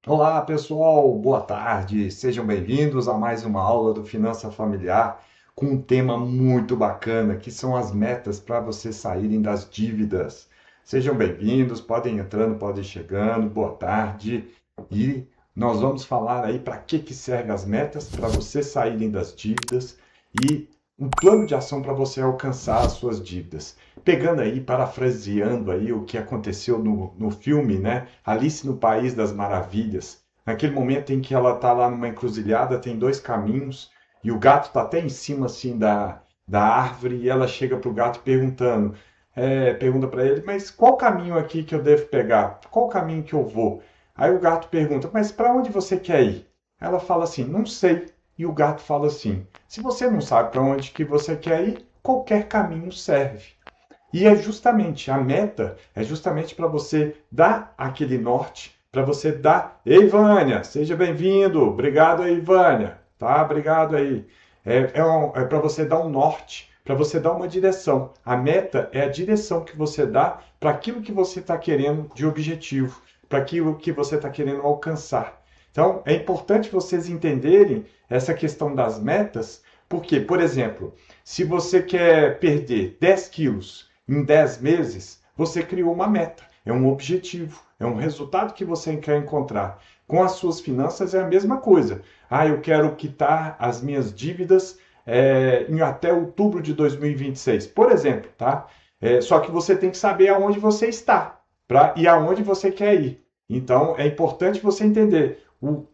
Olá, pessoal, boa tarde. Sejam bem-vindos a mais uma aula do Finança Familiar com um tema muito bacana, que são as metas para vocês saírem das dívidas. Sejam bem-vindos, podem entrando, podem chegando. Boa tarde. E nós vamos falar aí para que servem as metas para vocês saírem das dívidas e um plano de ação para você alcançar as suas dívidas. Pegando aí, parafraseando aí o que aconteceu no filme, né? Alice no País das Maravilhas. Naquele momento em que ela está lá numa encruzilhada, tem dois caminhos, e o gato está até em cima assim da árvore, e ela chega para o gato perguntando, pergunta para ele, mas qual caminho aqui que eu devo pegar? Qual caminho que eu vou? Aí o gato pergunta, mas para onde você quer ir? Ela fala assim, não sei. E o gato fala assim, se você não sabe para onde que você quer ir, qualquer caminho serve. E é justamente a meta, é justamente para você dar aquele norte, para você dar. Ei, Vânia, seja bem-vindo. Obrigado aí, Vânia. Tá? Obrigado aí. É para você dar um norte, para você dar uma direção. A meta é a direção que você dá para aquilo que você está querendo de objetivo, para aquilo que você está querendo alcançar. Então, é importante vocês entenderem essa questão das metas, porque, por exemplo, se você quer perder 10 quilos em 10 meses, você criou uma meta, é um objetivo, é um resultado que você quer encontrar. Com as suas finanças é a mesma coisa. Ah, eu quero quitar as minhas dívidas em até outubro de 2026, por exemplo, tá? Só que você tem que saber aonde você está e aonde você quer ir. Então, é importante você entender.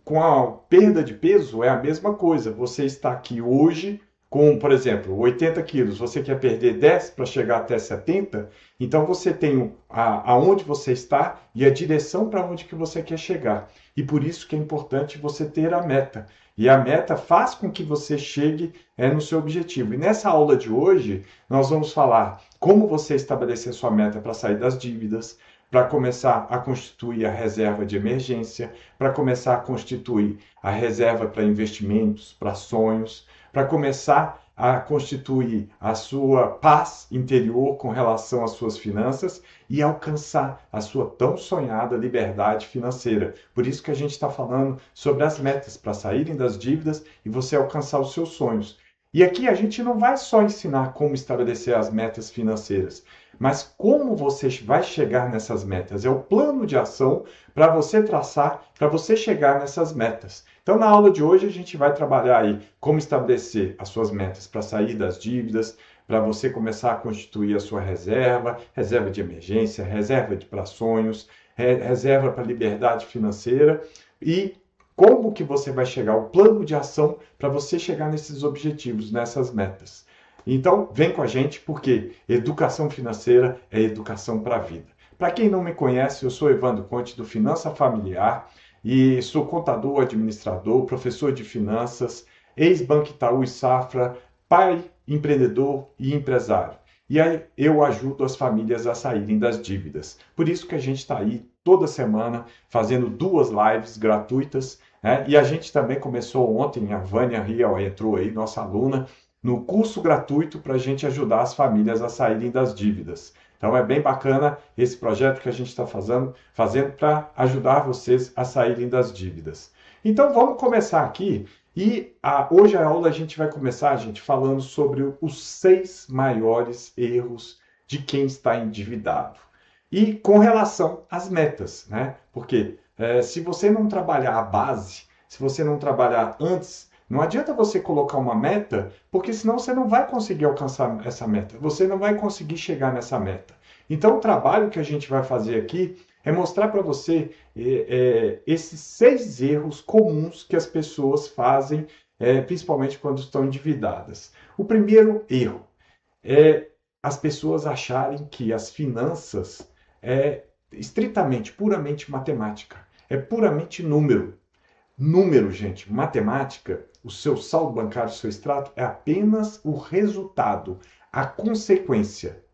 Com a perda de peso é a mesma coisa. Você está aqui hoje com, por exemplo, 80 quilos, você quer perder 10 para chegar até 70, então você tem aonde você está e a direção para onde que você quer chegar. E por isso que é importante você ter a meta. E a meta faz com que você chegue no seu objetivo. E nessa aula de hoje, nós vamos falar como você estabelecer sua meta para sair das dívidas, para começar a constituir a reserva de emergência, para começar a constituir a reserva para investimentos, para sonhos, para começar a constituir a sua paz interior com relação às suas finanças e alcançar a sua tão sonhada liberdade financeira. Por isso que a gente está falando sobre as metas para saírem das dívidas e você alcançar os seus sonhos. E aqui a gente não vai só ensinar como estabelecer as metas financeiras, mas como você vai chegar nessas metas. É o plano de ação para você traçar, para você chegar nessas metas. Então, na aula de hoje, a gente vai trabalhar aí como estabelecer as suas metas para sair das dívidas, para você começar a constituir a sua reserva, reserva de emergência, reserva para sonhos, reserva para liberdade financeira e como que você vai chegar, o plano de ação para você chegar nesses objetivos, nessas metas. Então, vem com a gente porque educação financeira é educação para a vida. Para quem não me conhece, eu sou Evandro Conte do Finança Familiar e sou contador, administrador, professor de finanças, ex-Banco Itaú e Safra, pai, empreendedor e empresário. E aí eu ajudo as famílias a saírem das dívidas. Por isso que a gente está aí toda semana fazendo 2 lives gratuitas, né? E a gente também começou ontem, a Vânia Rial entrou aí, nossa aluna, no curso gratuito para a gente ajudar as famílias a saírem das dívidas. Então é bem bacana esse projeto que a gente está fazendo para ajudar vocês a saírem das dívidas. Então vamos começar aqui e hoje a aula a gente vai começar, gente, falando sobre os 6 maiores erros de quem está endividado. E com relação às metas, né? Porque se você não trabalhar a base, se você não trabalhar antes, não adianta você colocar uma meta, porque senão você não vai conseguir alcançar essa meta, você não vai conseguir chegar nessa meta. Então, o trabalho que a gente vai fazer aqui é mostrar para você esses 6 erros comuns que as pessoas fazem, principalmente quando estão endividadas. O primeiro erro é as pessoas acharem que as finanças é estritamente, puramente matemática, é puramente número. Número, gente, matemática, o seu saldo bancário, o seu extrato, é apenas o resultado, a consequência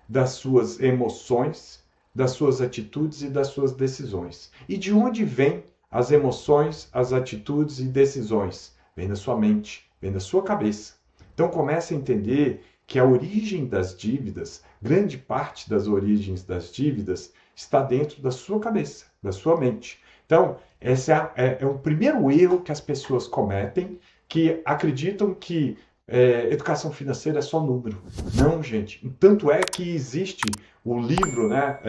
das suas emoções, das suas atitudes e das suas decisões. E de onde vêm as emoções, as atitudes e decisões? Vem da sua mente, vem da sua cabeça. Então comece a entender que a origem das dívidas, grande parte das origens das dívidas, está dentro da sua cabeça, da sua mente. Então, esse é o primeiro erro que as pessoas cometem, que acreditam que educação financeira é só número. Não, gente. Tanto é que existe o livro, né,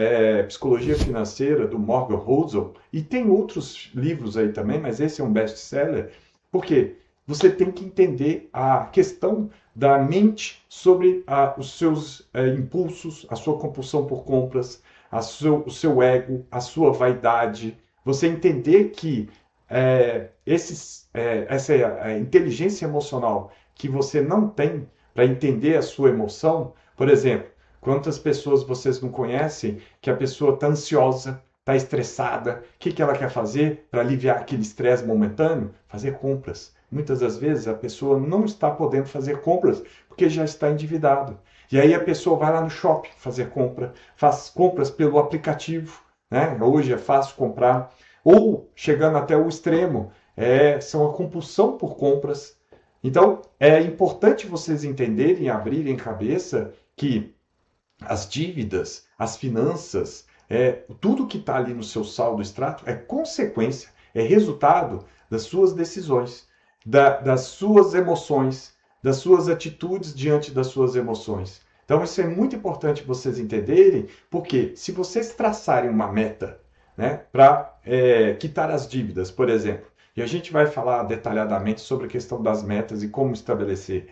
Psicologia Financeira, do Morgan Housel, e tem outros livros aí também, mas esse é um best-seller, porque você tem que entender a questão da mente sobre os seus impulsos, a sua compulsão por compras, o seu ego, a sua vaidade. Você entender que essa inteligência emocional que você não tem para entender a sua emoção, por exemplo, quantas pessoas vocês não conhecem que a pessoa está ansiosa, está estressada, o que ela quer fazer para aliviar aquele estresse momentâneo? Fazer compras. Muitas das vezes a pessoa não está podendo fazer compras porque já está endividado. E aí a pessoa vai lá no shopping fazer compra, faz compras pelo aplicativo, né? Hoje é fácil comprar. Ou chegando até o extremo, são a compulsão por compras. Então, é importante vocês entenderem, abrirem cabeça que as dívidas, as finanças, tudo que está ali no seu saldo extrato é consequência, é resultado das suas decisões, das suas emoções, das suas atitudes diante das suas emoções. Então, isso é muito importante vocês entenderem, porque se vocês traçarem uma meta, né, para quitar as dívidas, por exemplo, e a gente vai falar detalhadamente sobre a questão das metas e como estabelecer.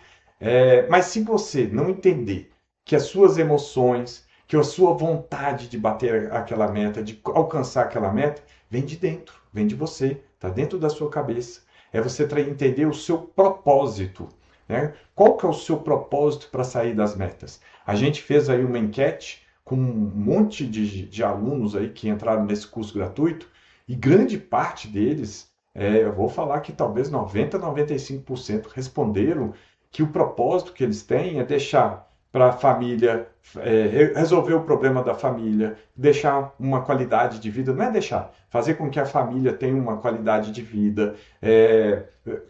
Mas se você não entender que as suas emoções, que a sua vontade de bater aquela meta, de alcançar aquela meta, vem de dentro, vem de você, está dentro da sua cabeça. É você entender o seu propósito. Né? Qual que é o seu propósito para sair das metas? A gente fez aí uma enquete com um monte de alunos aí que entraram nesse curso gratuito e grande parte deles, eu vou falar que talvez 90, 95% responderam que o propósito que eles têm é deixar para a família, resolver o problema da família, deixar uma qualidade de vida, não é deixar, fazer com que a família tenha uma qualidade de vida,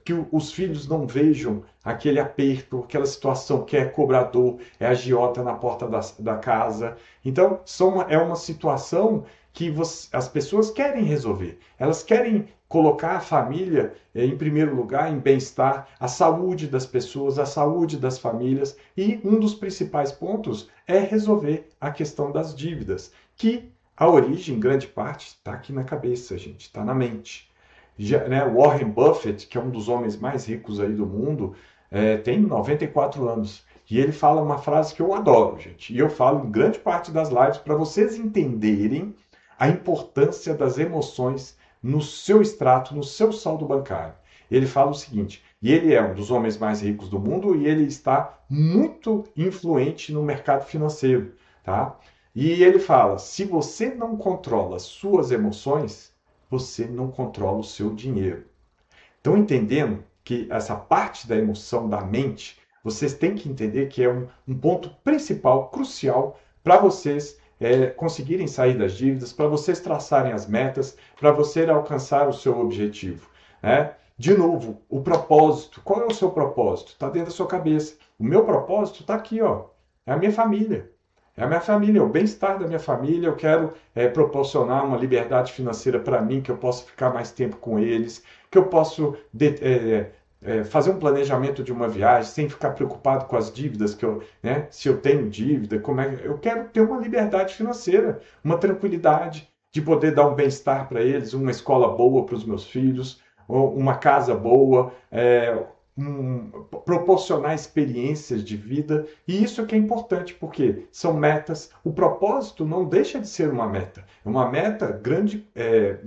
que os filhos não vejam aquele aperto, aquela situação que é cobrador, é agiota na porta da casa. Então, é uma situação que as pessoas querem resolver. Elas querem colocar a família em primeiro lugar, em bem-estar, a saúde das pessoas, a saúde das famílias. E um dos principais pontos é resolver a questão das dívidas, que a origem, em grande parte, está aqui na cabeça, gente, está na mente. Já, né, Warren Buffett, que é um dos homens mais ricos aí do mundo, tem 94 anos. E ele fala uma frase que eu adoro, gente. E eu falo em grande parte das lives para vocês entenderem a importância das emoções no seu extrato, no seu saldo bancário. Ele fala o seguinte, e ele é um dos homens mais ricos do mundo e ele está muito influente no mercado financeiro, tá? E ele fala, se você não controla suas emoções, você não controla o seu dinheiro. Estão entendendo que essa parte da emoção, da mente, vocês têm que entender que é um ponto principal, crucial, para vocês conseguirem sair das dívidas, para vocês traçarem as metas, para você alcançar o seu objetivo. Né? De novo, o propósito. Qual é o seu propósito? Está dentro da sua cabeça. O meu propósito está aqui, ó. É a minha família. É a minha família, é o bem-estar da minha família. Eu quero proporcionar uma liberdade financeira para mim, que eu possa ficar mais tempo com eles, que eu possa fazer um planejamento de uma viagem sem ficar preocupado com as dívidas que eu, né, se eu tenho dívida, eu quero ter uma liberdade financeira, uma tranquilidade de poder dar um bem-estar para eles, uma escola boa para os meus filhos, uma casa boa, proporcionar experiências de vida, e isso é que é importante, porque são metas, o propósito não deixa de ser uma meta grande,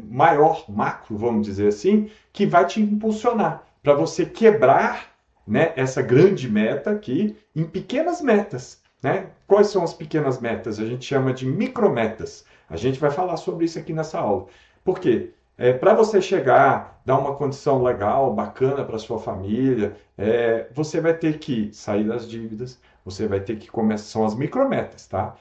maior, macro, vamos dizer assim, que vai te impulsionar para você quebrar, né, essa grande meta aqui em pequenas metas. Né? Quais são as pequenas metas? A gente chama de micrometas. A gente vai falar sobre isso aqui nessa aula. Por quê? Para você chegar, dar uma condição legal, bacana para sua família, você vai ter que sair das dívidas, você vai ter que começar, são as micrometas, tá?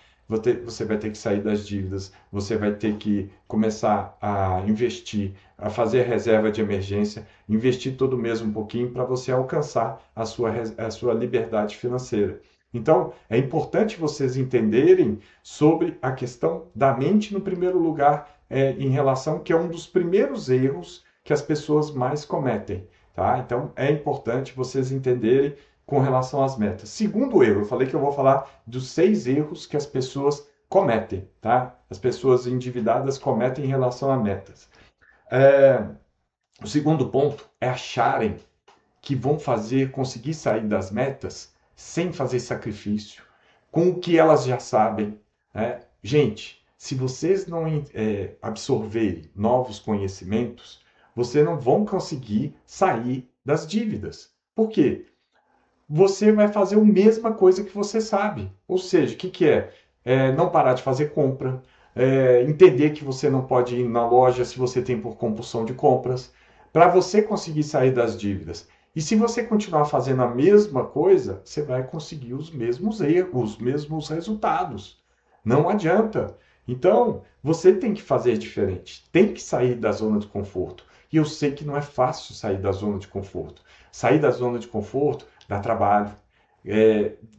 Você vai ter que sair das dívidas, você vai ter que começar a investir, a fazer reserva de emergência, investir todo mês um pouquinho para você alcançar a sua liberdade financeira. Então, é importante vocês entenderem sobre a questão da mente no primeiro lugar, em relação que é um dos primeiros erros que as pessoas mais cometem, tá? Então é importante vocês entenderem com relação às metas. Segundo erro, eu falei que eu vou falar dos 6 erros que as pessoas cometem, tá? As pessoas endividadas cometem em relação a metas. É, o segundo ponto é acharem que vão conseguir sair das metas sem fazer sacrifício, com o que elas já sabem, né? Gente, se vocês não absorverem novos conhecimentos, vocês não vão conseguir sair das dívidas. Por quê? Você vai fazer a mesma coisa que você sabe. Ou seja, o que é? Não parar de fazer compra, entender que você não pode ir na loja se você tem por compulsão de compras, para você conseguir sair das dívidas. E se você continuar fazendo a mesma coisa, você vai conseguir os mesmos erros, os mesmos resultados. Não adianta. Então, você tem que fazer diferente, tem que sair da zona de conforto. E eu sei que não é fácil sair da zona de conforto. Sair da zona de conforto dá trabalho,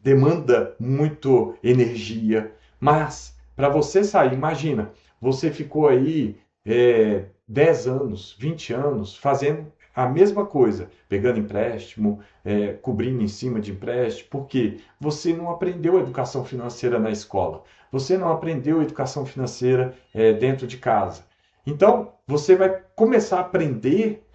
demanda muito energia, mas para você sair, imagina, você ficou aí 10 anos, 20 anos fazendo a mesma coisa, pegando empréstimo, cobrindo em cima de empréstimo, porque você não aprendeu educação financeira na escola, você não aprendeu educação financeira dentro de casa. Então, você vai começar a aprender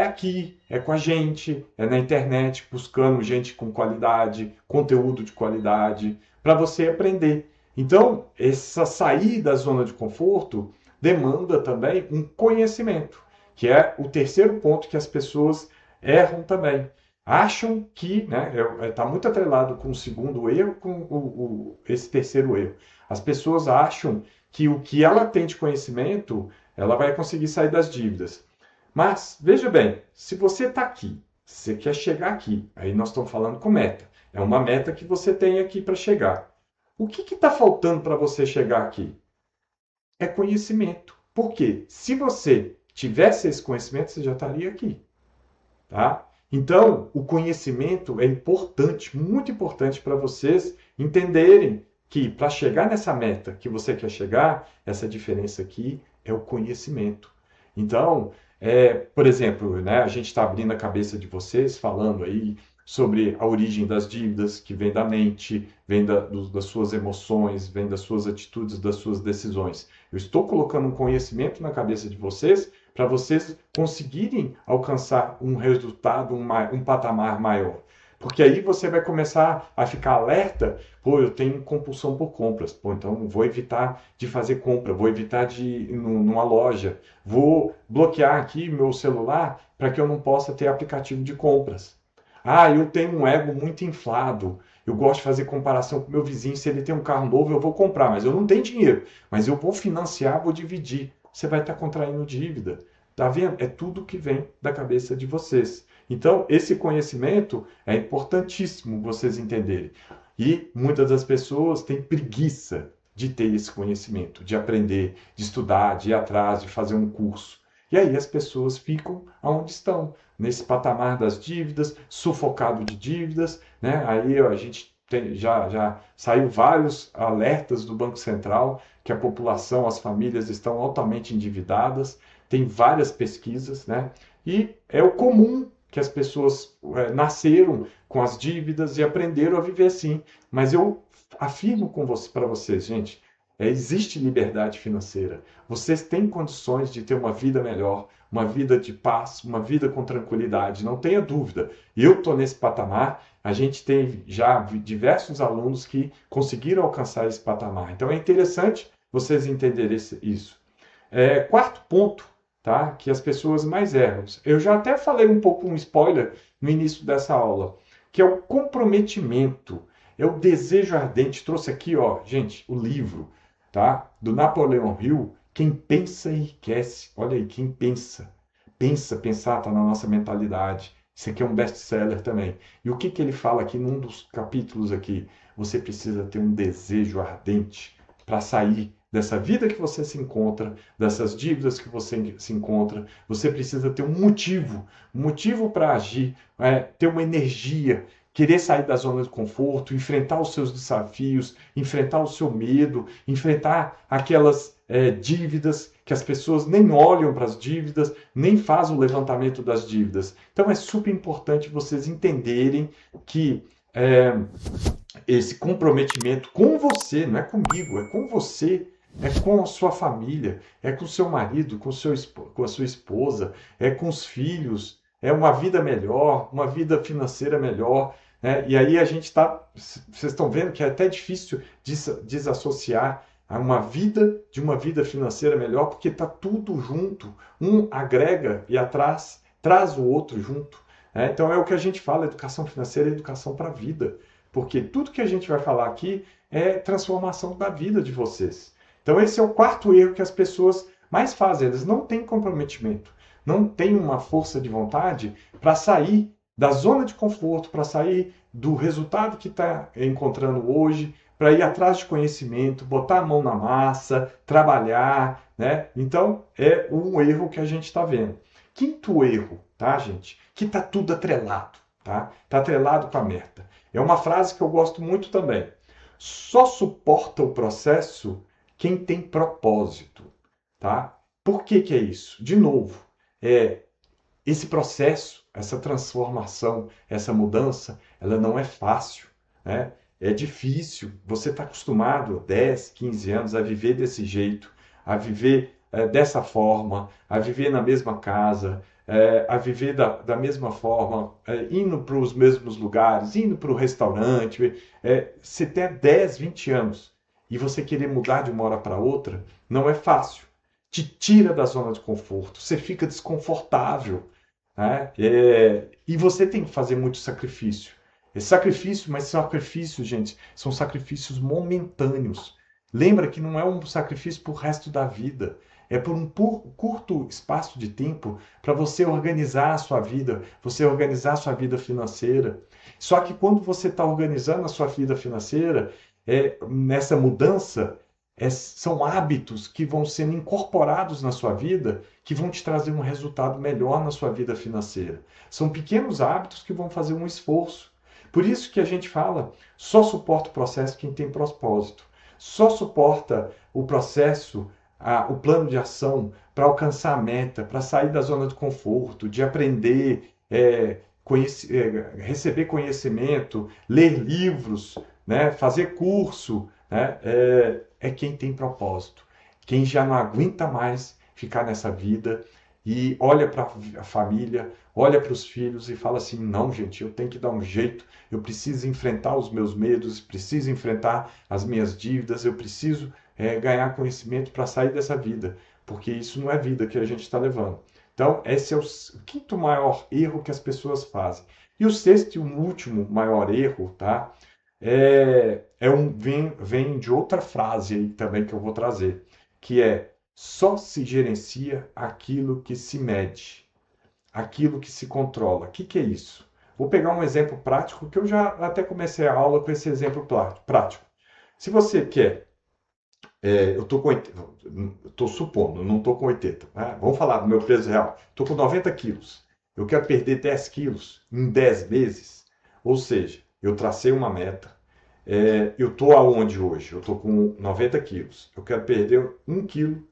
aqui, é com a gente, é na internet, buscando gente com qualidade, conteúdo de qualidade, para você aprender. Então, essa saída da zona de conforto demanda também um conhecimento, que é o terceiro ponto que as pessoas erram também. Acham que, né, está muito atrelado com o segundo erro, com esse terceiro erro. As pessoas acham que o que ela tem de conhecimento, ela vai conseguir sair das dívidas. Mas, veja bem, se você está aqui, você quer chegar aqui, aí nós estamos falando com meta. É uma meta que você tem aqui para chegar. O que está faltando para você chegar aqui? É conhecimento. Por quê? Se você tivesse esse conhecimento, você já estaria aqui. Tá? Então, o conhecimento é importante, muito importante para vocês entenderem que para chegar nessa meta que você quer chegar, essa diferença aqui é o conhecimento. Então, por exemplo, né, a gente está abrindo a cabeça de vocês, falando aí sobre a origem das dívidas, que vem da mente, vem das suas emoções, vem das suas atitudes, das suas decisões. Eu estou colocando um conhecimento na cabeça de vocês para vocês conseguirem alcançar um resultado, um patamar maior. Porque aí você vai começar a ficar alerta, pô, eu tenho compulsão por compras, pô, então vou evitar de fazer compra, vou evitar de ir numa loja, vou bloquear aqui meu celular para que eu não possa ter aplicativo de compras. Ah, eu tenho um ego muito inflado, eu gosto de fazer comparação com meu vizinho, se ele tem um carro novo eu vou comprar, mas eu não tenho dinheiro, mas eu vou financiar, vou dividir. Você vai estar contraindo dívida. Tá vendo? É tudo que vem da cabeça de vocês. Então, esse conhecimento é importantíssimo vocês entenderem. E muitas das pessoas têm preguiça de ter esse conhecimento, de aprender, de estudar, de ir atrás, de fazer um curso. E aí as pessoas ficam onde estão, nesse patamar das dívidas, sufocado de dívidas, né? Aí a gente já saiu vários alertas do Banco Central que a população, as famílias estão altamente endividadas. Tem várias pesquisas, né? E é o comum que as pessoas nasceram com as dívidas e aprenderam a viver assim. Mas eu afirmo para vocês, gente, existe liberdade financeira. Vocês têm condições de ter uma vida melhor, uma vida de paz, uma vida com tranquilidade. Não tenha dúvida. Eu estou nesse patamar. A gente tem já diversos alunos que conseguiram alcançar esse patamar. Então é interessante vocês entenderem isso. Quarto ponto, tá? Que as pessoas mais erram. Eu já até falei um pouco um spoiler no início dessa aula, que é o comprometimento, é o desejo ardente. Trouxe aqui, ó, gente, o livro, tá? Do Napoleão Hill, Quem Pensa Enriquece. Olha aí, quem pensa. Pensar está na nossa mentalidade. Isso aqui é um best-seller também. E o que ele fala aqui num dos capítulos aqui? Você precisa ter um desejo ardente para sair dessa vida que você se encontra, dessas dívidas que você se encontra. Você precisa ter um motivo para agir, ter uma energia, querer sair da zona de conforto, enfrentar os seus desafios, enfrentar o seu medo, enfrentar aquelas dívidas que as pessoas nem olham para as dívidas, nem fazem o levantamento das dívidas. Então é super importante vocês entenderem que esse comprometimento com você, não é comigo, é com você, é com a sua família, é com o seu marido, com a sua esposa, é com os filhos, é uma vida melhor, uma vida financeira melhor, né? E aí a gente está, vocês estão vendo que é até difícil desassociar de uma vida financeira melhor, porque está tudo junto, um agrega e atrás traz o outro junto, né? Então é o que a gente fala, educação financeira é educação para a vida. Porque tudo que a gente vai falar aqui é transformação da vida de vocês. Então, esse é o quarto erro que as pessoas mais fazem. Eles não têm comprometimento, não têm uma força de vontade para sair da zona de conforto, para sair do resultado que está encontrando hoje, para ir atrás de conhecimento, botar a mão na massa, trabalhar, né? Então, é um erro que a gente está vendo. Quinto erro, tá, gente? Que está tudo atrelado, tá? Está atrelado com a meta. É uma frase que eu gosto muito também. Só suporta o processo quem tem propósito, tá? Por que que é isso? De novo, esse processo, essa transformação, essa mudança, ela não é fácil, né? É difícil. Você está acostumado há 10, 15 anos a viver desse jeito, a viver dessa forma, a viver na mesma casa, a viver da mesma forma, indo para os mesmos lugares, indo para o restaurante. Você tem 10, 20 anos e você querer mudar de uma hora para outra, não é fácil. Te tira da zona de conforto, você fica desconfortável, né? E você tem que fazer muito sacrifício. Sacrifício, mas sacrifícios, gente, são sacrifícios momentâneos. Lembra que não é um sacrifício para o resto da vida. É por um curto espaço de tempo para você organizar a sua vida, você organizar a sua vida financeira. Só que quando você está organizando a sua vida financeira, nessa mudança, são hábitos que vão sendo incorporados na sua vida que vão te trazer um resultado melhor na sua vida financeira. São pequenos hábitos que vão fazer um esforço. Por isso que a gente fala, só suporta o processo quem tem propósito. Só suporta o processo, o plano de ação para alcançar a meta, para sair da zona de conforto, de aprender, receber conhecimento, ler livros, né, fazer curso, né, quem tem propósito. Quem já não aguenta mais ficar nessa vida e olha para a família, olha para os filhos e fala assim, não, gente, eu tenho que dar um jeito, eu preciso enfrentar os meus medos, preciso enfrentar as minhas dívidas, eu preciso ganhar conhecimento para sair dessa vida, porque isso não é vida que a gente está levando. Então, esse é o quinto maior erro que as pessoas fazem. E o sexto e o último maior erro, tá? Vem de outra frase aí também que eu vou trazer, que é só se gerencia aquilo que se mede, aquilo que se controla. O que que é isso? Vou pegar um exemplo prático, que eu já até comecei a aula com esse exemplo prático. Se você quer, eu estou supondo, não estou com 80, né? Vamos falar do meu peso real. Estou com 90 quilos. Eu quero perder 10 quilos em 10 meses. Ou seja, eu tracei uma meta. Eu estou aonde hoje? Eu estou com 90 quilos. Eu quero perder 1 quilo,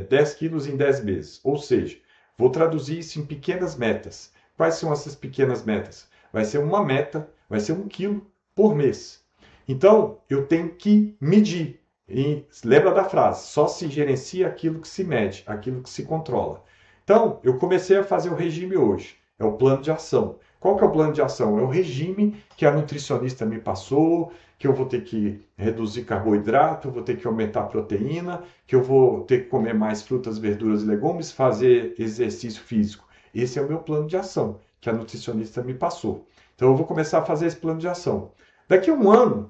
10 quilos em 10 meses. Ou seja, vou traduzir isso em pequenas metas. Quais são essas pequenas metas? Vai ser uma meta, vai ser 1 quilo por mês. Então, eu tenho que medir. E lembra da frase, só se gerencia aquilo que se mede, aquilo que se controla. Então, eu comecei a fazer o regime hoje. É o plano de ação. Qual que é o plano de ação? É o regime que a nutricionista me passou, que eu vou ter que reduzir carboidrato, eu vou ter que aumentar a proteína, que eu vou ter que comer mais frutas, verduras e legumes, fazer exercício físico. Esse é o meu plano de ação, que a nutricionista me passou. Então, eu vou começar a fazer esse plano de ação. Daqui a um ano,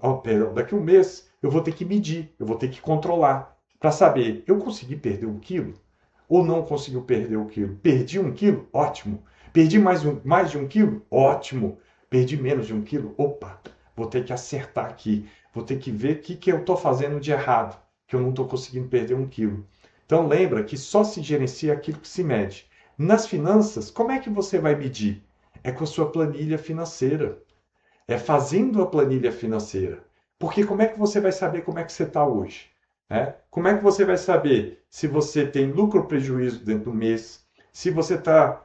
daqui a um mês, eu vou ter que medir, eu vou ter que controlar, para saber, eu consegui perder 1 quilo? Ou não conseguiu perder 1 quilo? Perdi 1 quilo? Ótimo. Perdi mais de 1 quilo? Ótimo. Perdi menos de 1 quilo? Opa, vou ter que acertar aqui. Vou ter que ver o que eu estou fazendo de errado, que eu não estou conseguindo perder 1 quilo. Então lembra que só se gerencia aquilo que se mede. Nas finanças, como é que você vai medir? É com a sua planilha financeira. É fazendo a planilha financeira. Porque como é que você vai saber como é que você está hoje? né? Como é que você vai saber se você tem lucro ou prejuízo dentro do mês? Se você está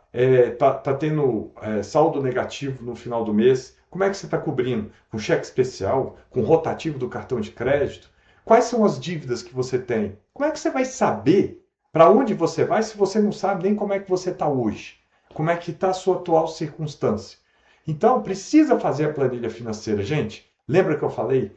tá tendo saldo negativo no final do mês? Como é que você está cobrindo? Com cheque especial? Com rotativo do cartão de crédito? Quais são as dívidas que você tem? Como é que você vai saber para onde você vai se você não sabe nem como é que você está hoje? Como é que está a sua atual circunstância? Então, precisa fazer a planilha financeira. Gente, lembra que eu falei?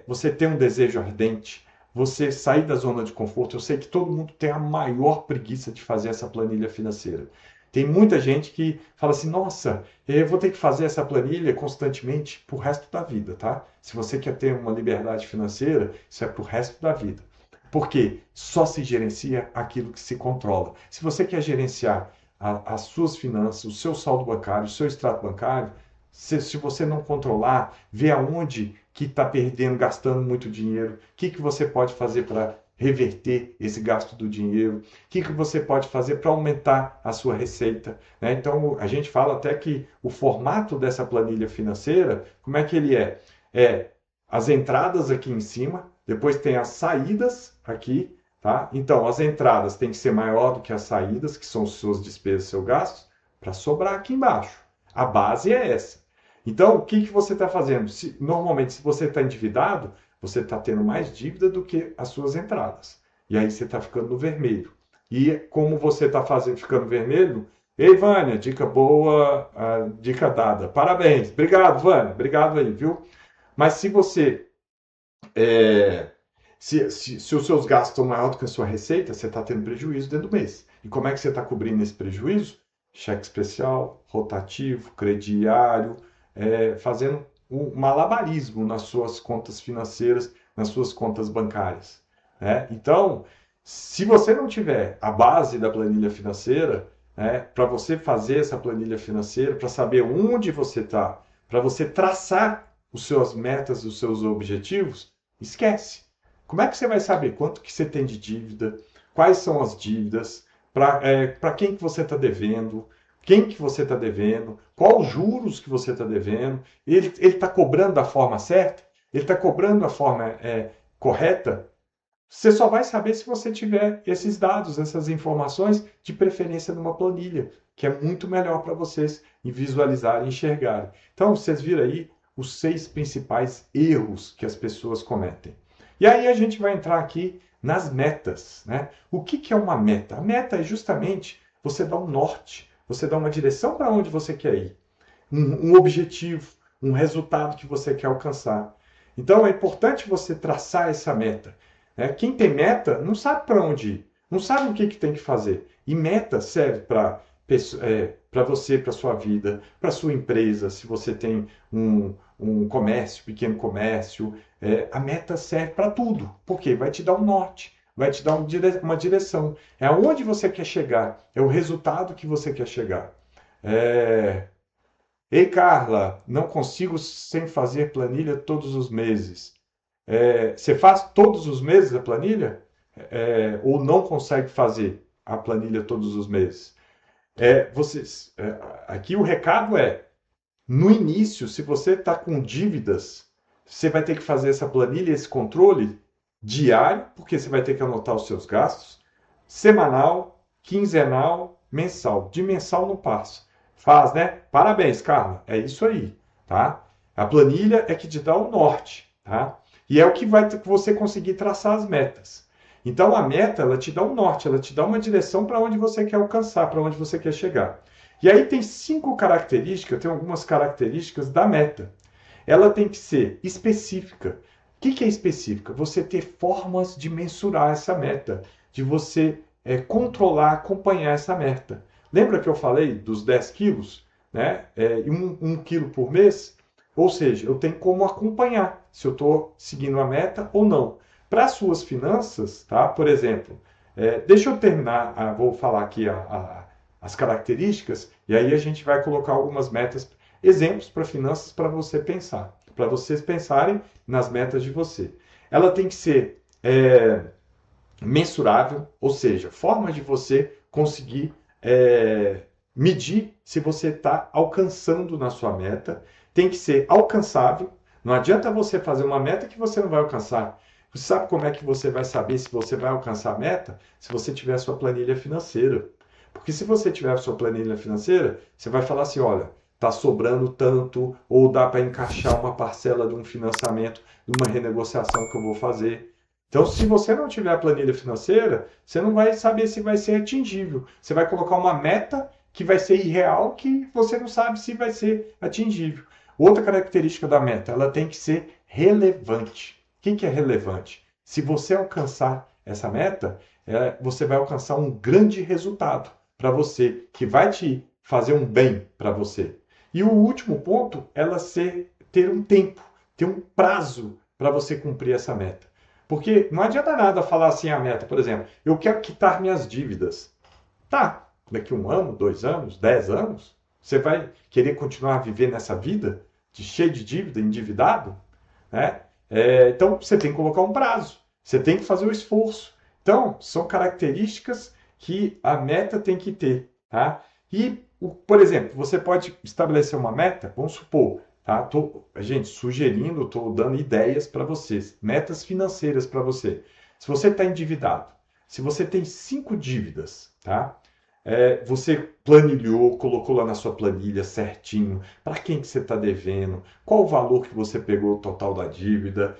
Você tem um desejo ardente, você sair da zona de conforto. Eu sei que todo mundo tem a maior preguiça de fazer essa planilha financeira. Tem muita gente que fala assim: nossa, eu vou ter que fazer essa planilha constantemente pro resto da vida, tá? Se você quer ter uma liberdade financeira, isso é pro resto da vida. Porque só se gerencia aquilo que se controla. Se você quer gerenciar as suas finanças, o seu saldo bancário, o seu extrato bancário, se você não controlar, ver aonde que está perdendo, gastando muito dinheiro, o que você pode fazer para reverter esse gasto do dinheiro, o que você pode fazer para aumentar a sua receita, né? Então, a gente fala até que o formato dessa planilha financeira, como é que ele é? É as entradas aqui em cima, depois tem as saídas aqui, tá? Então, as entradas têm que ser maior do que as saídas, que são suas despesas, seus gastos, para sobrar aqui embaixo. A base é essa. Então, o que você está fazendo? Normalmente, se você está endividado, você está tendo mais dívida do que as suas entradas. E aí você está ficando no vermelho. E como você está ficando vermelho, ei, Vânia, dica boa, dica dada. Parabéns. Obrigado, Vânia. Obrigado aí, viu? Mas se você é, se os seus gastos estão maior do que a sua receita, você está tendo prejuízo dentro do mês. E como é que você está cobrindo esse prejuízo? Cheque especial, rotativo, crediário, fazendo um malabarismo nas suas contas financeiras, nas suas contas bancárias, né? Então, se você não tiver a base da planilha financeira, né, para você fazer essa planilha financeira, para saber onde você está, para você traçar as suas metas, os seus objetivos, esquece. Como é que você vai saber quanto que você tem de dívida, quais são as dívidas, para quem que você está devendo, quem que você está devendo, qual os juros que você está devendo, ele está cobrando da forma certa, ele está cobrando da forma correta. Você só vai saber se você tiver esses dados, essas informações, de preferência numa planilha, que é muito melhor para vocês visualizarem e enxergarem. Então, vocês viram aí os 6 principais erros que as pessoas cometem. E aí a gente vai entrar aqui nas metas, né? O que é uma meta? A meta é justamente você dar um norte, você dar uma direção para onde você quer ir, um objetivo, um resultado que você quer alcançar. Então é importante você traçar essa meta, né? Quem tem meta não sabe para onde ir, não sabe o que tem que fazer. E meta serve para você, para sua vida, para sua empresa, se você tem um comércio, pequeno comércio, a meta serve para tudo, porque vai te dar um norte, vai te dar uma direção. É aonde você quer chegar, é o resultado que você quer chegar. É... Ei, Carla, não consigo sem fazer planilha todos os meses. Você faz todos os meses a planilha? Ou não consegue fazer a planilha todos os meses? Aqui o recado é: no início, se você está com dívidas, você vai ter que fazer essa planilha, esse controle diário, porque você vai ter que anotar os seus gastos, semanal, quinzenal, mensal. De mensal não passa. Faz, né? Parabéns, Carla. É isso aí, tá? A planilha é que te dá o norte, tá? E é o que vai você conseguir traçar as metas. Então a meta, ela te dá um norte, ela te dá uma direção para onde você quer alcançar, para onde você quer chegar. E aí tem 5 características, tem algumas características da meta. Ela tem que ser específica. O que é específica? Você ter formas de mensurar essa meta, de você controlar, acompanhar essa meta. Lembra que eu falei dos 10 quilos? Né? 1 quilo por mês? Ou seja, eu tenho como acompanhar se eu estou seguindo a meta ou não. Para as suas finanças, tá? Por exemplo, deixa eu terminar, vou falar aqui as características, e aí a gente vai colocar algumas metas, exemplos para finanças para você pensar, para vocês pensarem nas metas de você. Ela tem que ser mensurável, ou seja, forma de você conseguir medir se você está alcançando na sua meta. Tem que ser alcançável. Não adianta você fazer uma meta que você não vai alcançar. Você sabe como é que você vai saber se você vai alcançar a meta? Se você tiver a sua planilha financeira. Porque se você tiver a sua planilha financeira, você vai falar assim, olha, está sobrando tanto, ou dá para encaixar uma parcela de um financiamento, de uma renegociação que eu vou fazer. Então, se você não tiver a planilha financeira, você não vai saber se vai ser atingível. Você vai colocar uma meta que vai ser irreal, que você não sabe se vai ser atingível. Outra característica da meta, ela tem que ser relevante. O que é relevante? Se você alcançar essa meta, você vai alcançar um grande resultado para você, que vai te fazer um bem para você. E o último ponto, ela ter um tempo, ter um prazo para você cumprir essa meta. Porque não adianta nada falar assim a meta, por exemplo, eu quero quitar minhas dívidas. Tá, daqui 1 ano, 2 anos, 10 anos, você vai querer continuar a viver nessa vida cheio de dívida, endividado, né? Então você tem que colocar um prazo, você tem que fazer o esforço. Então, são características que a meta tem que ter, tá? E, por exemplo, você pode estabelecer uma meta, vamos supor, tá? Gente, sugerindo, estou dando ideias para vocês, metas financeiras para você. Se você está endividado, se você tem 5 dívidas, tá? Você planilhou, colocou lá na sua planilha certinho para quem que você está devendo, qual o valor que você pegou o total da dívida,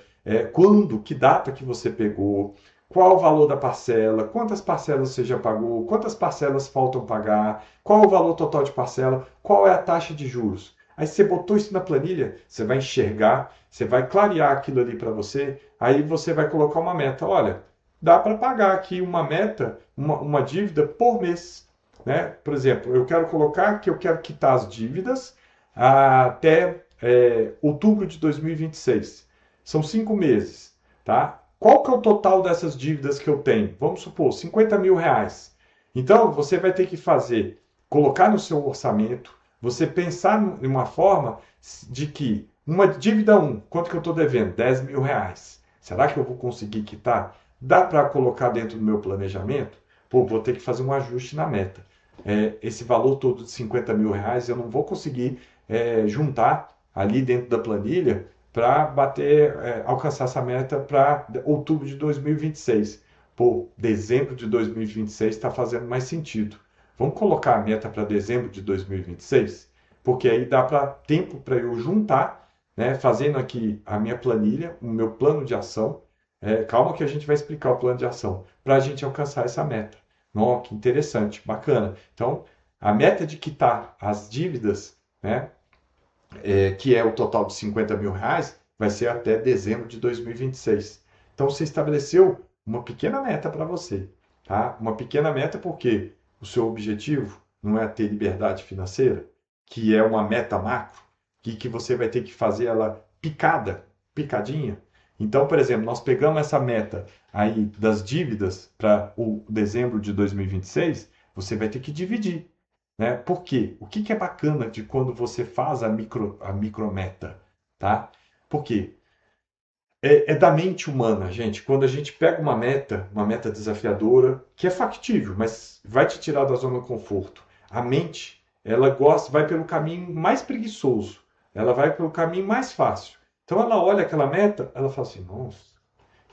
quando, que data que você pegou, qual o valor da parcela, quantas parcelas você já pagou, quantas parcelas faltam pagar, qual o valor total de parcela, qual é a taxa de juros. Aí você botou isso na planilha, você vai enxergar, você vai clarear aquilo ali para você, aí você vai colocar uma meta. Olha, dá para pagar aqui uma meta, uma dívida por mês. Né? Por exemplo, eu quero colocar que eu quero quitar as dívidas até outubro de 2026. São 5 meses, tá? Qual que é o total dessas dívidas que eu tenho? Vamos supor, 50 mil reais. Então, você vai ter que colocar no seu orçamento, você pensar em uma forma de que uma dívida 1, quanto que eu estou devendo? 10 mil reais. Será que eu vou conseguir quitar? Dá para colocar dentro do meu planejamento? Pô, vou ter que fazer um ajuste na meta. Esse valor todo de 50 mil reais eu não vou conseguir juntar ali dentro da planilha para alcançar essa meta para outubro de 2026. Pô, dezembro de 2026 está fazendo mais sentido. Vamos colocar a meta para dezembro de 2026? Porque aí dá tempo para eu juntar, né, fazendo aqui a minha planilha, o meu plano de ação. Calma que a gente vai explicar o plano de ação para a gente alcançar essa meta. Nossa, que interessante, bacana. Então, a meta de quitar as dívidas, né, que é o total de 50 mil reais, vai ser até dezembro de 2026. Então, você estabeleceu uma pequena meta para você, tá? Uma pequena meta porque o seu objetivo não é ter liberdade financeira, que é uma meta macro, que você vai ter que fazer ela picadinha. Então, por exemplo, nós pegamos essa meta aí das dívidas para o dezembro de 2026, você vai ter que dividir, né? Por quê? O que é bacana de quando você faz a micrometa, tá? Porque é da mente humana, gente. Quando a gente pega uma meta desafiadora, que é factível, mas vai te tirar da zona de conforto. A mente, ela gosta, vai pelo caminho mais preguiçoso. Ela vai pelo caminho mais fácil. Então ela olha aquela meta, ela fala assim, nossa.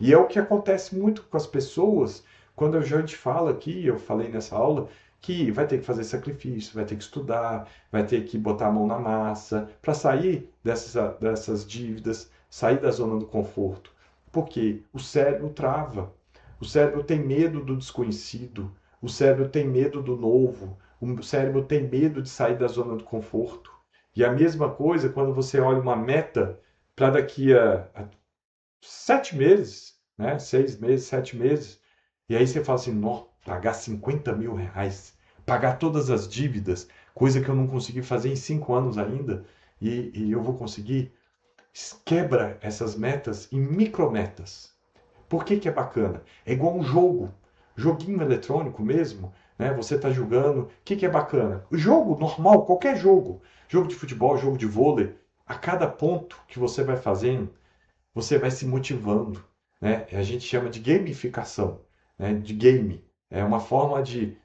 E é o que acontece muito com as pessoas quando a gente fala aqui, eu falei nessa aula, que vai ter que fazer sacrifício, vai ter que estudar, vai ter que botar a mão na massa para sair dessas dívidas, sair da zona do conforto. Porque o cérebro trava, o cérebro tem medo do desconhecido, o cérebro tem medo do novo, o cérebro tem medo de sair da zona do conforto. E a mesma coisa quando você olha uma meta para daqui a 7 meses, né? 6 meses, 7 meses. E aí você fala assim, não, pagar 50 mil reais, pagar todas as dívidas, coisa que eu não consegui fazer em 5 anos ainda, e eu vou conseguir. Quebra essas metas em micrometas. Por que é bacana? É igual um jogo, joguinho eletrônico mesmo, né? Você está jogando, o que é bacana? O jogo normal, qualquer jogo de futebol, jogo de vôlei, a cada ponto que você vai fazendo, você vai se motivando, né? A gente chama de gamificação, né? De game. É uma forma de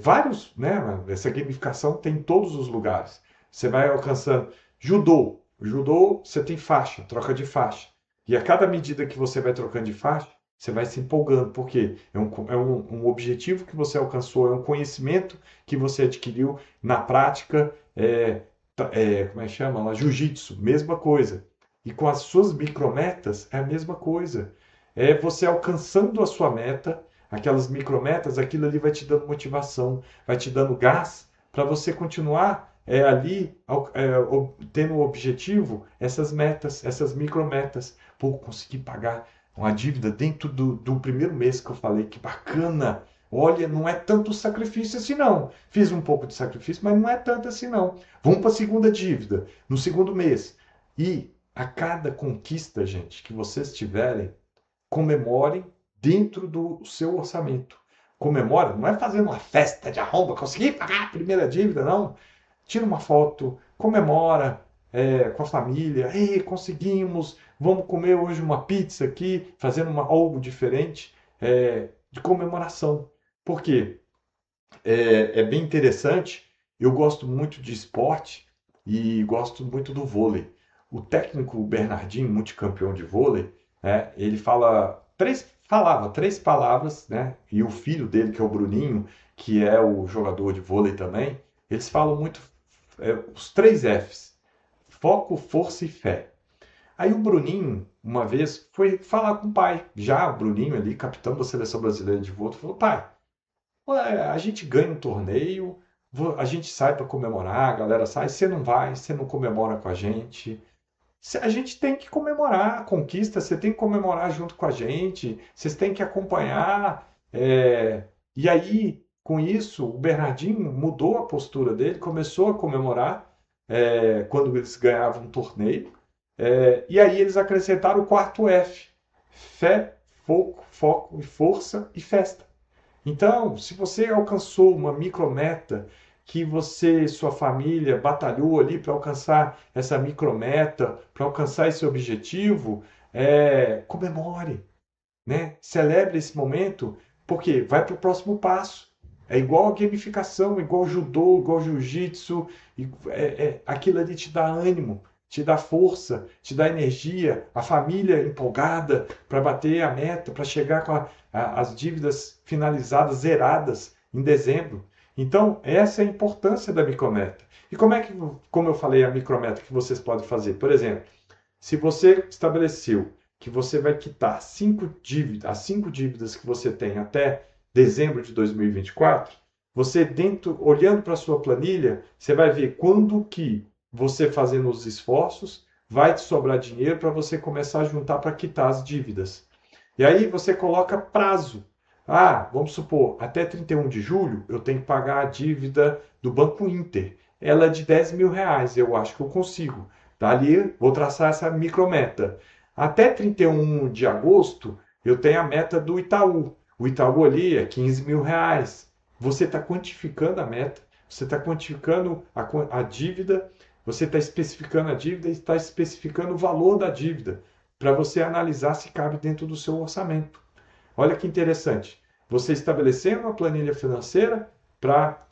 vários, né? Essa gamificação tem em todos os lugares. Você vai alcançando judô. Judô, você tem faixa, troca de faixa. E a cada medida que você vai trocando de faixa, você vai se empolgando, porque um objetivo que você alcançou, é um conhecimento que você adquiriu na prática, como é que chama? Lá, jiu-jitsu, mesma coisa. E com as suas micrometas é a mesma coisa. É você alcançando a sua meta, aquelas micrometas, aquilo ali vai te dando motivação, vai te dando gás para você continuar ali tendo o objetivo, essas metas, essas micrometas. Pô, consegui pagar uma dívida dentro do primeiro mês que eu falei, que bacana! Olha, não é tanto sacrifício assim não. Fiz um pouco de sacrifício, mas não é tanto assim não. Vamos para a segunda dívida, no segundo mês. E a cada conquista, gente, que vocês tiverem, comemorem dentro do seu orçamento. Comemora, não é fazendo uma festa de arromba, consegui pagar a primeira dívida, não. Tira uma foto, comemora com a família. Ei, conseguimos, vamos comer hoje uma pizza aqui, fazendo algo diferente de comemoração. Por quê? É bem interessante. Eu gosto muito de esporte e gosto muito do vôlei. O técnico Bernardinho, multicampeão de vôlei, ele falava três palavras, né? E o filho dele, que é o Bruninho, que é o jogador de vôlei também, eles falam muito os três Fs: foco, força e fé. Aí o Bruninho, uma vez, foi falar com o pai. Já o Bruninho ali, capitão da seleção brasileira de vôlei, falou: pai, a gente ganha um torneio, a gente sai para comemorar, a galera sai, você não vai, você não comemora com a gente. A gente tem que comemorar a conquista, você tem que comemorar junto com a gente, vocês têm que acompanhar. E aí, com isso, o Bernardinho mudou a postura dele, começou a comemorar quando eles ganhavam um torneio. E aí eles acrescentaram o quarto F: fé, foco e força e festa. Então, se você alcançou uma micrometa, que você e sua família batalhou ali para alcançar essa micrometa, para alcançar esse objetivo, comemore, né? Celebre esse momento, porque vai para o próximo passo. É igual a gamificação, igual judô, igual jiu-jitsu, aquilo ali te dá ânimo, te dá força, te dá energia, a família empolgada para bater a meta, para chegar com as dívidas finalizadas, zeradas em dezembro. Então, essa é a importância da micrometa. E como eu falei, a micrometa que vocês podem fazer? Por exemplo, se você estabeleceu que você vai quitar as cinco dívidas que você tem até dezembro de 2024, você olhando para a sua planilha, você vai ver quando que você fazendo os esforços vai te sobrar dinheiro para você começar a juntar para quitar as dívidas. E aí você coloca prazo. Vamos supor, até 31 de julho eu tenho que pagar a dívida do Banco Inter. Ela é de R$ 10.000, eu acho que eu consigo. Dali, vou traçar essa micrometa. Até 31 de agosto, eu tenho a meta do Itaú. O Itaú ali é R$ 15.000. Você está quantificando a meta, você está quantificando a dívida, você está especificando a dívida e está especificando o valor da dívida, para você analisar se cabe dentro do seu orçamento. Olha que interessante. Você estabelecendo uma planilha financeira para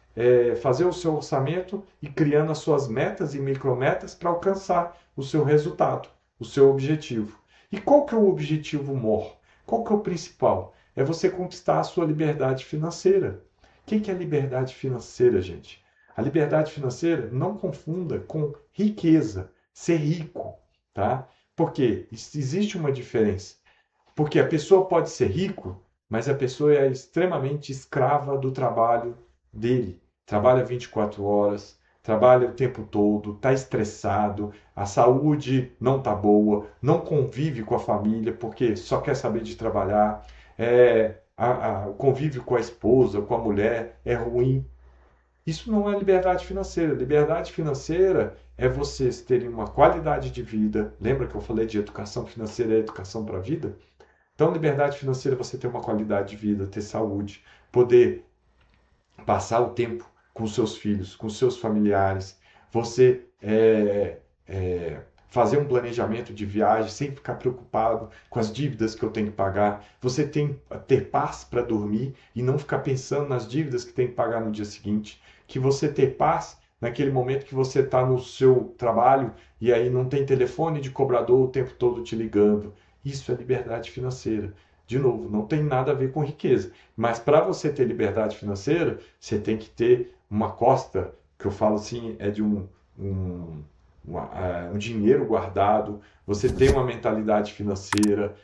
fazer o seu orçamento e criando as suas metas e micrometas para alcançar o seu resultado, o seu objetivo. E qual que é o objetivo maior? Qual que é o principal? É você conquistar a sua liberdade financeira. O que é liberdade financeira, gente? A liberdade financeira, não confunda com riqueza, ser rico, tá? Porque existe uma diferença. Porque a pessoa pode ser rico, mas a pessoa é extremamente escrava do trabalho dele. Trabalha 24 horas, trabalha o tempo todo, está estressado, a saúde não está boa, não convive com a família porque só quer saber de trabalhar, o convívio com a esposa, com a mulher é ruim. Isso não é liberdade financeira. Liberdade financeira é vocês terem uma qualidade de vida. Lembra que eu falei de educação financeira e educação para a vida? Então, liberdade financeira é você ter uma qualidade de vida, ter saúde, poder passar o tempo com seus filhos, com seus familiares, você fazer um planejamento de viagem sem ficar preocupado com as dívidas que eu tenho que pagar, você ter paz para dormir e não ficar pensando nas dívidas que tem que pagar no dia seguinte, que você ter paz naquele momento que você está no seu trabalho e aí não tem telefone de cobrador o tempo todo te ligando. Isso é liberdade financeira. De novo, não tem nada a ver com riqueza. Mas para você ter liberdade financeira, você tem que ter uma costa, que eu falo assim, é de um, um dinheiro guardado, você tem uma mentalidade financeira,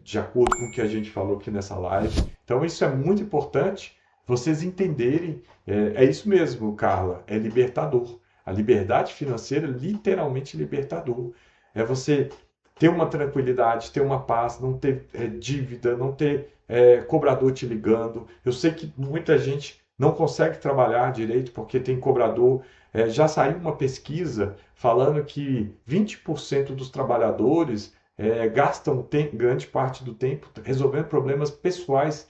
de acordo com o que a gente falou aqui nessa live. Então, isso é muito importante vocês entenderem. É isso mesmo, Carla, é libertador. A liberdade financeira, literalmente libertador. É você ter uma tranquilidade, ter uma paz, não ter dívida, não ter cobrador te ligando. Eu sei que muita gente não consegue trabalhar direito porque tem cobrador. Já saiu uma pesquisa falando que 20% dos trabalhadores gastam grande parte do tempo resolvendo problemas pessoais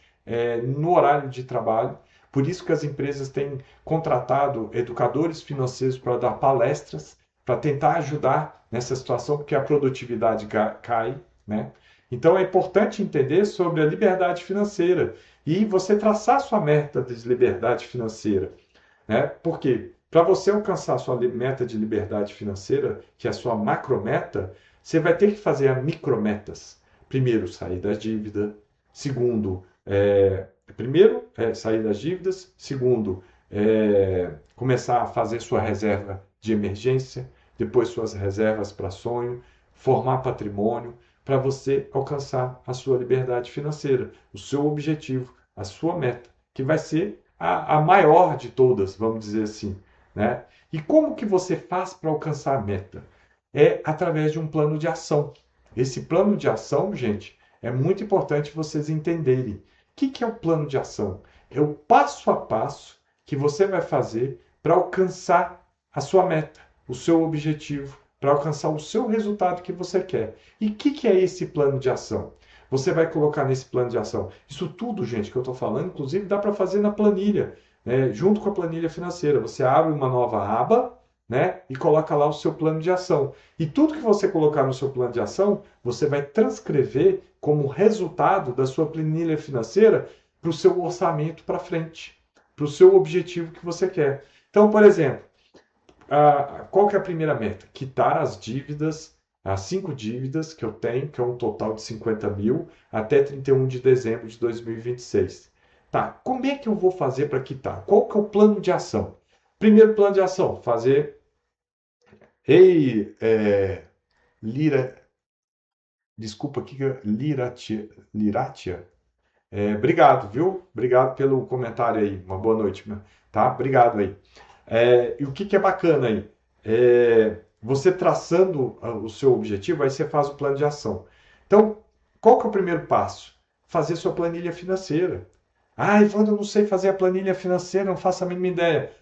no horário de trabalho. Por isso que as empresas têm contratado educadores financeiros para dar palestras, para tentar ajudar nessa situação, porque a produtividade cai, né? Então é importante entender sobre a liberdade financeira e você traçar sua meta de liberdade financeira, né? Porque para você alcançar a sua meta de liberdade financeira, que é a sua macrometa, você vai ter que fazer as micrometas. Primeiro, sair da dívida. Segundo, sair das dívidas. Segundo, começar a fazer sua reserva de emergência. Depois, suas reservas para sonho. Formar patrimônio para você alcançar a sua liberdade financeira, o seu objetivo, a sua meta, que vai ser a maior de todas, vamos dizer assim, né? E como que você faz para alcançar a meta? É através de um plano de ação. Esse plano de ação, gente, é muito importante vocês entenderem. O que é o plano de ação? É o passo a passo que você vai fazer para alcançar a sua meta, o seu objetivo, para alcançar o seu resultado que você quer. E o que é esse plano de ação? Você vai colocar nesse plano de ação. Isso tudo, gente, que eu estou falando, inclusive dá para fazer na planilha, né? Junto com a planilha financeira. Você abre uma nova aba, né? E coloca lá o seu plano de ação. E tudo que você colocar no seu plano de ação, você vai transcrever como resultado da sua planilha financeira para o seu orçamento para frente, para o seu objetivo que você quer. Então, por exemplo, qual que é a primeira meta? Quitar as dívidas, as 5 dívidas que eu tenho, que é um total de 50 mil, até 31 de dezembro de 2026. Tá, como é que eu vou fazer para quitar? Qual que é o plano de ação? Primeiro plano de ação, fazer... Ei, Lira... Desculpa aqui, Liratia. Obrigado, viu? Obrigado pelo comentário aí. Uma boa noite, tá? Obrigado aí. E o que é bacana aí? Você traçando o seu objetivo, aí você faz o plano de ação. Então, qual que é o primeiro passo? Fazer sua planilha financeira. Ah, Evandro, eu não sei fazer a planilha financeira, não faço a mínima ideia.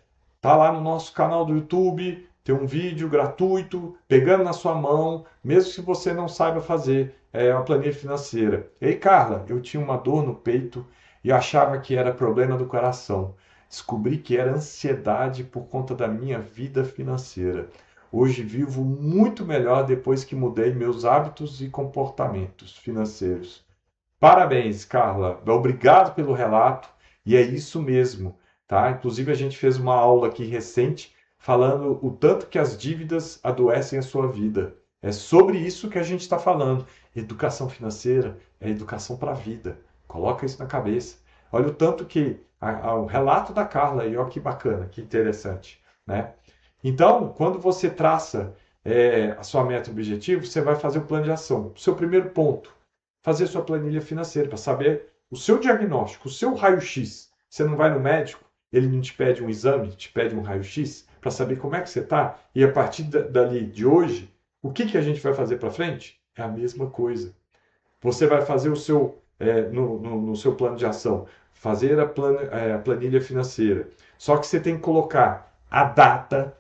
Tá lá no nosso canal do YouTube, tem um vídeo gratuito, pegando na sua mão, mesmo se você não saiba fazer uma planilha financeira. Ei, Carla, eu tinha uma dor no peito e achava que era problema do coração. Descobri que era ansiedade por conta da minha vida financeira. Hoje vivo muito melhor depois que mudei meus hábitos e comportamentos financeiros. Parabéns, Carla. Obrigado pelo relato. E é isso mesmo, tá? Inclusive, a gente fez uma aula aqui recente falando o tanto que as dívidas adoecem a sua vida. É sobre isso que a gente está falando. Educação financeira é educação para a vida. Coloca isso na cabeça. Olha o tanto que o relato da Carla aí, ó, que bacana, que interessante, né? Então, quando você traça a sua meta e objetivo, você vai fazer o plano de ação. Seu primeiro ponto, fazer sua planilha financeira para saber o seu diagnóstico, o seu raio-x. Você não vai no médico, ele não te pede um exame, te pede um raio-x para saber como é que você está. E a partir dali de hoje, o que a gente vai fazer para frente? É a mesma coisa. Você vai fazer o seu, no seu plano de ação, fazer a planilha financeira. Só que você tem que colocar a data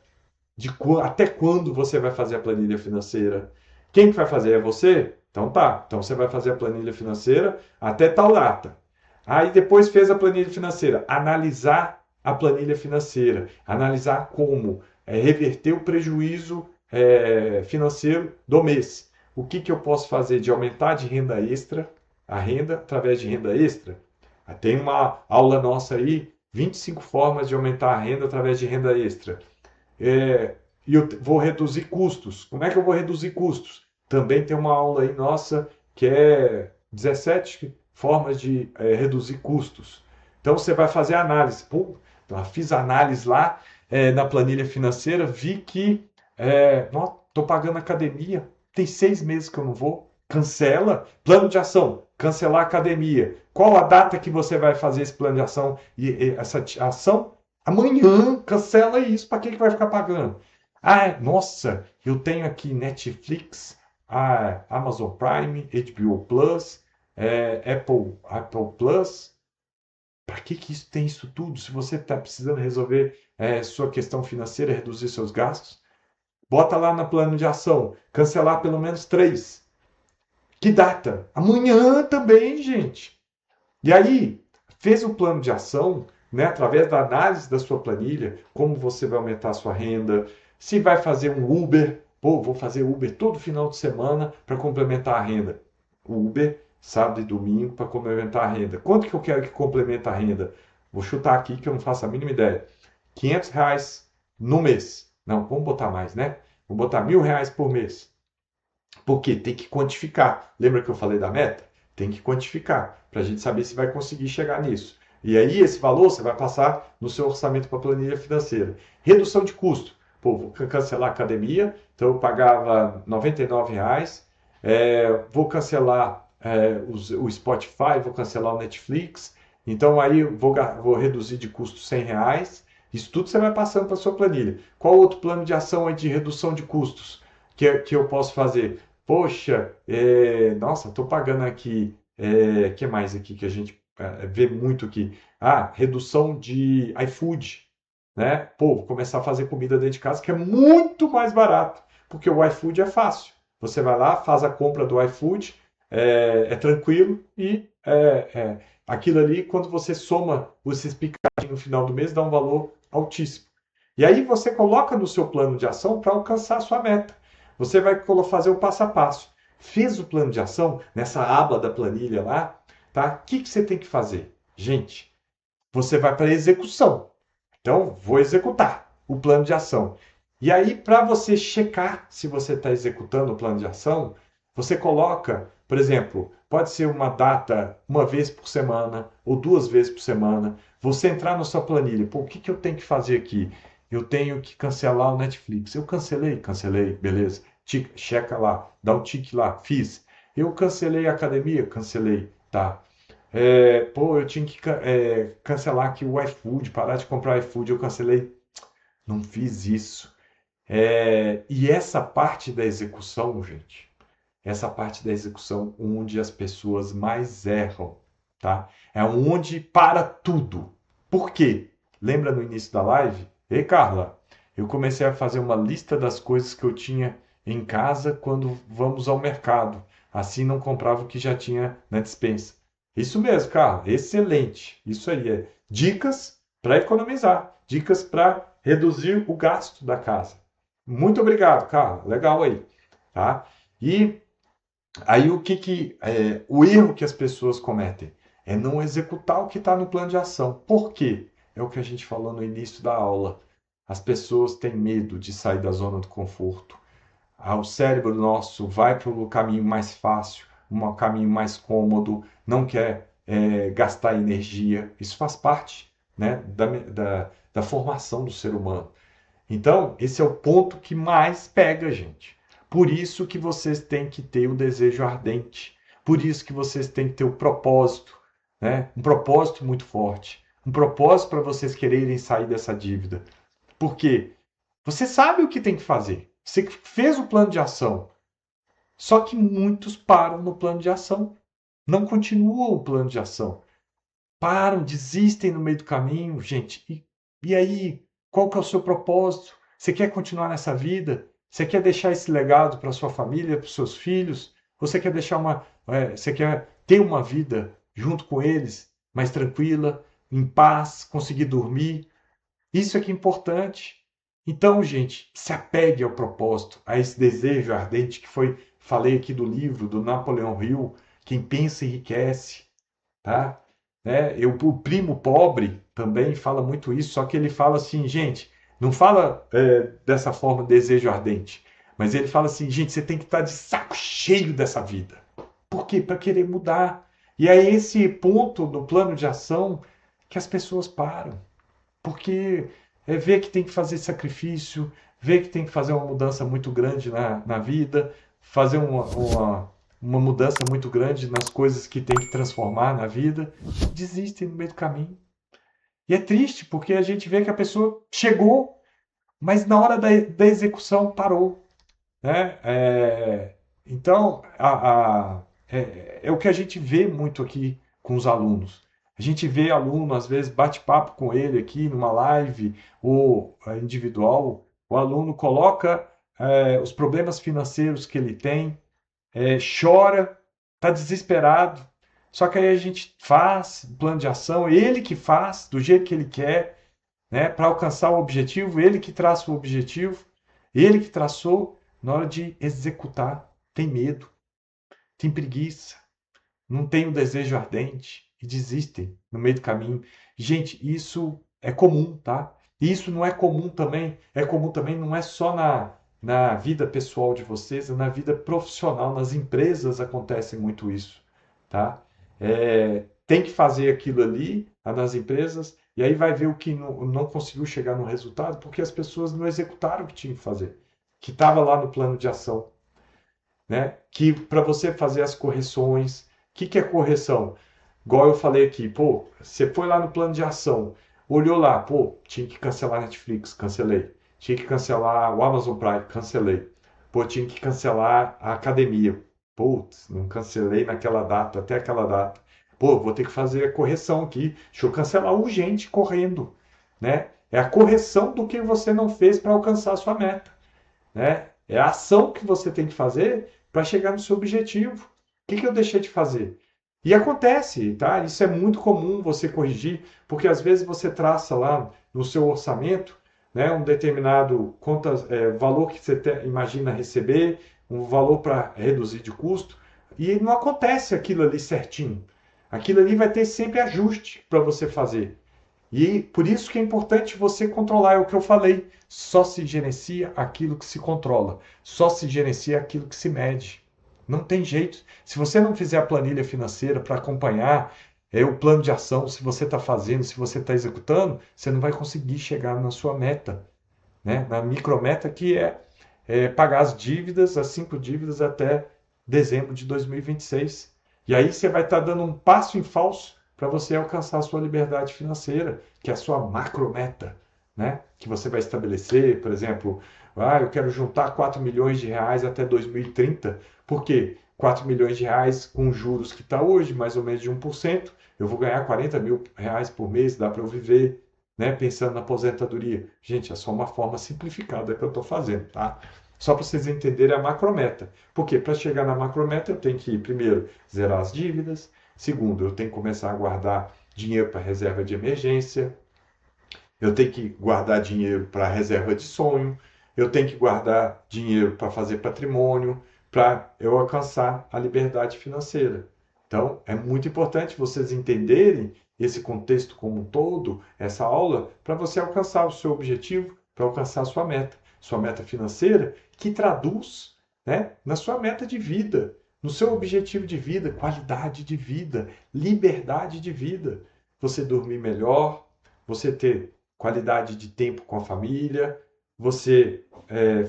de até quando você vai fazer a planilha financeira. Quem que vai fazer? É você? Então tá. Então você vai fazer a planilha financeira até tal data. Aí depois fez a planilha financeira. Analisar a planilha financeira. Analisar como reverter o prejuízo financeiro do mês. O que eu posso fazer de aumentar de renda extra, a renda através de renda extra? Tem uma aula nossa aí, 25 formas de aumentar a renda através de renda extra. E eu vou reduzir custos. Como é que eu vou reduzir custos? Também tem uma aula aí nossa que é 17 formas de reduzir custos. Então você vai fazer análise. Pô, eu fiz análise lá na planilha financeira, vi que estou pagando academia, tem 6 meses que eu não vou. Cancela. Plano de ação, cancelar a academia. Qual a data que você vai fazer esse plano de ação e essa ação? Amanhã, cancela isso. Para que vai ficar pagando? Ah, nossa, eu tenho aqui Netflix, Amazon Prime, HBO Plus, Apple Plus. Para que isso tem isso tudo? Se você está precisando resolver sua questão financeira, reduzir seus gastos, bota lá no plano de ação, cancelar pelo menos 3. Que data? Amanhã também, gente. E aí, fez o plano de ação, né, através da análise da sua planilha, como você vai aumentar a sua renda, se vai fazer um Uber, pô, vou fazer Uber todo final de semana para complementar a renda. Uber, sábado e domingo para complementar a renda. Quanto que eu quero que complemente a renda? Vou chutar aqui que eu não faço a mínima ideia. R$ 500 no mês. Não, vamos botar mais, né? Vamos botar R$ 1.000 por mês. Porque tem que quantificar. Lembra que eu falei da meta? Tem que quantificar para a gente saber se vai conseguir chegar nisso. E aí esse valor você vai passar no seu orçamento para a planilha financeira. Redução de custo. Pô, vou cancelar a academia, então eu pagava R$ 99. Vou cancelar o Spotify, vou cancelar o Netflix. Então aí vou reduzir de custo R$ 100. Isso tudo você vai passando para a sua planilha. Qual outro plano de ação aí de redução de custos que eu posso fazer? Poxa, nossa, estou pagando aqui. Que mais aqui que a gente vê muito aqui? Ah, redução de iFood, né? Pô, vou começar a fazer comida dentro de casa, que é muito mais barato, porque o iFood é fácil. Você vai lá, faz a compra do iFood, é tranquilo e aquilo ali, quando você soma esses picadinhos no final do mês, dá um valor altíssimo. E aí você coloca no seu plano de ação para alcançar a sua meta. Você vai fazer o passo a passo. Fez o plano de ação nessa aba da planilha lá, tá? O que você tem que fazer? Gente, você vai para a execução. Então, vou executar o plano de ação. E aí, para você checar se você está executando o plano de ação, você coloca, por exemplo, pode ser uma data uma vez por semana ou 2 vezes por semana. Você entrar na sua planilha, pô, o que eu tenho que fazer aqui? Eu tenho que cancelar o Netflix. Eu cancelei, beleza. Checa lá, dá um tique lá, fiz. Eu cancelei a academia, cancelei, tá. Pô, eu tinha que cancelar aqui o iFood, parar de comprar iFood, eu cancelei. Não fiz isso. E essa parte da execução, gente, essa parte da execução onde as pessoas mais erram, tá? É onde para tudo. Por quê? Lembra no início da live? Ei, Carla, eu comecei a fazer uma lista das coisas que eu tinha em casa quando vamos ao mercado. Assim não comprava o que já tinha na despensa. Isso mesmo, Carla, excelente. Isso aí é dicas para economizar, dicas para reduzir o gasto da casa. Muito obrigado, Carla. Legal aí, tá? E aí o erro que as pessoas cometem é não executar o que está no plano de ação. Por quê? É o que a gente falou no início da aula. As pessoas têm medo de sair da zona do conforto. O cérebro nosso vai para o caminho mais fácil, um caminho mais cômodo, não quer gastar energia. Isso faz parte, né, da formação do ser humano. Então, esse é o ponto que mais pega, gente. Por isso que vocês têm que ter o desejo ardente. Por isso que vocês têm que ter o propósito, né? Um propósito muito forte. Um propósito para vocês quererem sair dessa dívida. Por quê? Você sabe o que tem que fazer. Você fez o plano de ação. Só que muitos param no plano de ação. Não continuam o plano de ação. Param, desistem no meio do caminho, gente. E aí, qual que é o seu propósito? Você quer continuar nessa vida? Você quer deixar esse legado para sua família, para os seus filhos? Você quer você quer ter uma vida junto com eles, mais tranquila, em paz, conseguir dormir? Isso é que é importante. Então, gente, se apegue ao propósito, a esse desejo ardente que falei aqui do livro do Napoleão Hill, Quem Pensa Enriquece, tá? O primo pobre também fala muito isso, só que ele fala assim, gente, não fala dessa forma desejo ardente, mas ele fala assim, gente, você tem que estar de saco cheio dessa vida. Por quê? Para querer mudar. E é esse ponto no plano de ação que as pessoas param. Porque vê que tem que fazer sacrifício, vê que tem que fazer uma mudança muito grande na vida, fazer uma mudança muito grande nas coisas que tem que transformar na vida, desistem no meio do caminho. E é triste, porque a gente vê que a pessoa chegou, mas na hora da execução parou. Né? Então, é o que a gente vê muito aqui com os alunos. A gente vê aluno, às vezes, bate papo com ele aqui numa live ou individual. O aluno coloca os problemas financeiros que ele tem, chora, está desesperado. Só que aí a gente faz um plano de ação, ele que faz do jeito que ele quer, né, para alcançar o objetivo, ele que traça o objetivo, ele que traçou, na hora de executar, tem medo, tem preguiça, não tem o desejo ardente e desistem no meio do caminho. Gente, isso é comum, tá? E isso não é comum também, não é só na vida pessoal de vocês, é na vida profissional, nas empresas acontece muito isso, tá? Tem que fazer aquilo ali nas empresas e aí vai ver o que não conseguiu chegar no resultado porque as pessoas não executaram o que tinham que fazer, que estava lá no plano de ação, né? Que para você fazer as correções, que é correção? Igual eu falei aqui, pô, você foi lá no plano de ação, olhou lá, pô, tinha que cancelar a Netflix, cancelei. Tinha que cancelar o Amazon Prime, cancelei. Pô, tinha que cancelar a academia. Putz, não cancelei naquela data, até aquela data. Pô, vou ter que fazer a correção aqui. Deixa eu cancelar urgente, correndo, né? É a correção do que você não fez para alcançar a sua meta, né? É a ação que você tem que fazer para chegar no seu objetivo. O que eu deixei de fazer? E acontece, tá? Isso é muito comum você corrigir, porque às vezes você traça lá no seu orçamento, né, um determinado valor que você imagina receber, um valor para reduzir de custo, e não acontece aquilo ali certinho. Aquilo ali vai ter sempre ajuste para você fazer. E por isso que é importante você controlar, é o que eu falei. Só se gerencia aquilo que se controla. Só se gerencia aquilo que se mede. Não tem jeito. Se você não fizer a planilha financeira para acompanhar o plano de ação, se você está fazendo, se você está executando, você não vai conseguir chegar na sua meta, né? Na micrometa que é pagar as dívidas, as 5 dívidas até dezembro de 2026. E aí você vai estar dando um passo em falso para você alcançar a sua liberdade financeira, que é a sua macrometa, né? Que você vai estabelecer, por exemplo, eu quero juntar 4 milhões de reais até 2030. Por quê? 4 milhões de reais com juros que está hoje, mais ou menos de 1%, eu vou ganhar 40 mil reais por mês, dá para eu viver, né? Pensando na aposentadoria. Gente, é só uma forma simplificada que eu estou fazendo, tá? Só para vocês entenderem a macrometa. Porque para chegar na macrometa eu tenho que, primeiro, zerar as dívidas. Segundo, eu tenho que começar a guardar dinheiro para reserva de emergência. Eu tenho que guardar dinheiro para reserva de sonho. Eu tenho que guardar dinheiro para fazer patrimônio, para eu alcançar a liberdade financeira. Então, é muito importante vocês entenderem esse contexto como um todo, essa aula, para você alcançar o seu objetivo, para alcançar a sua meta financeira, que traduz, né, na sua meta de vida, no seu objetivo de vida, qualidade de vida, liberdade de vida. Você dormir melhor, você ter qualidade de tempo com a família, você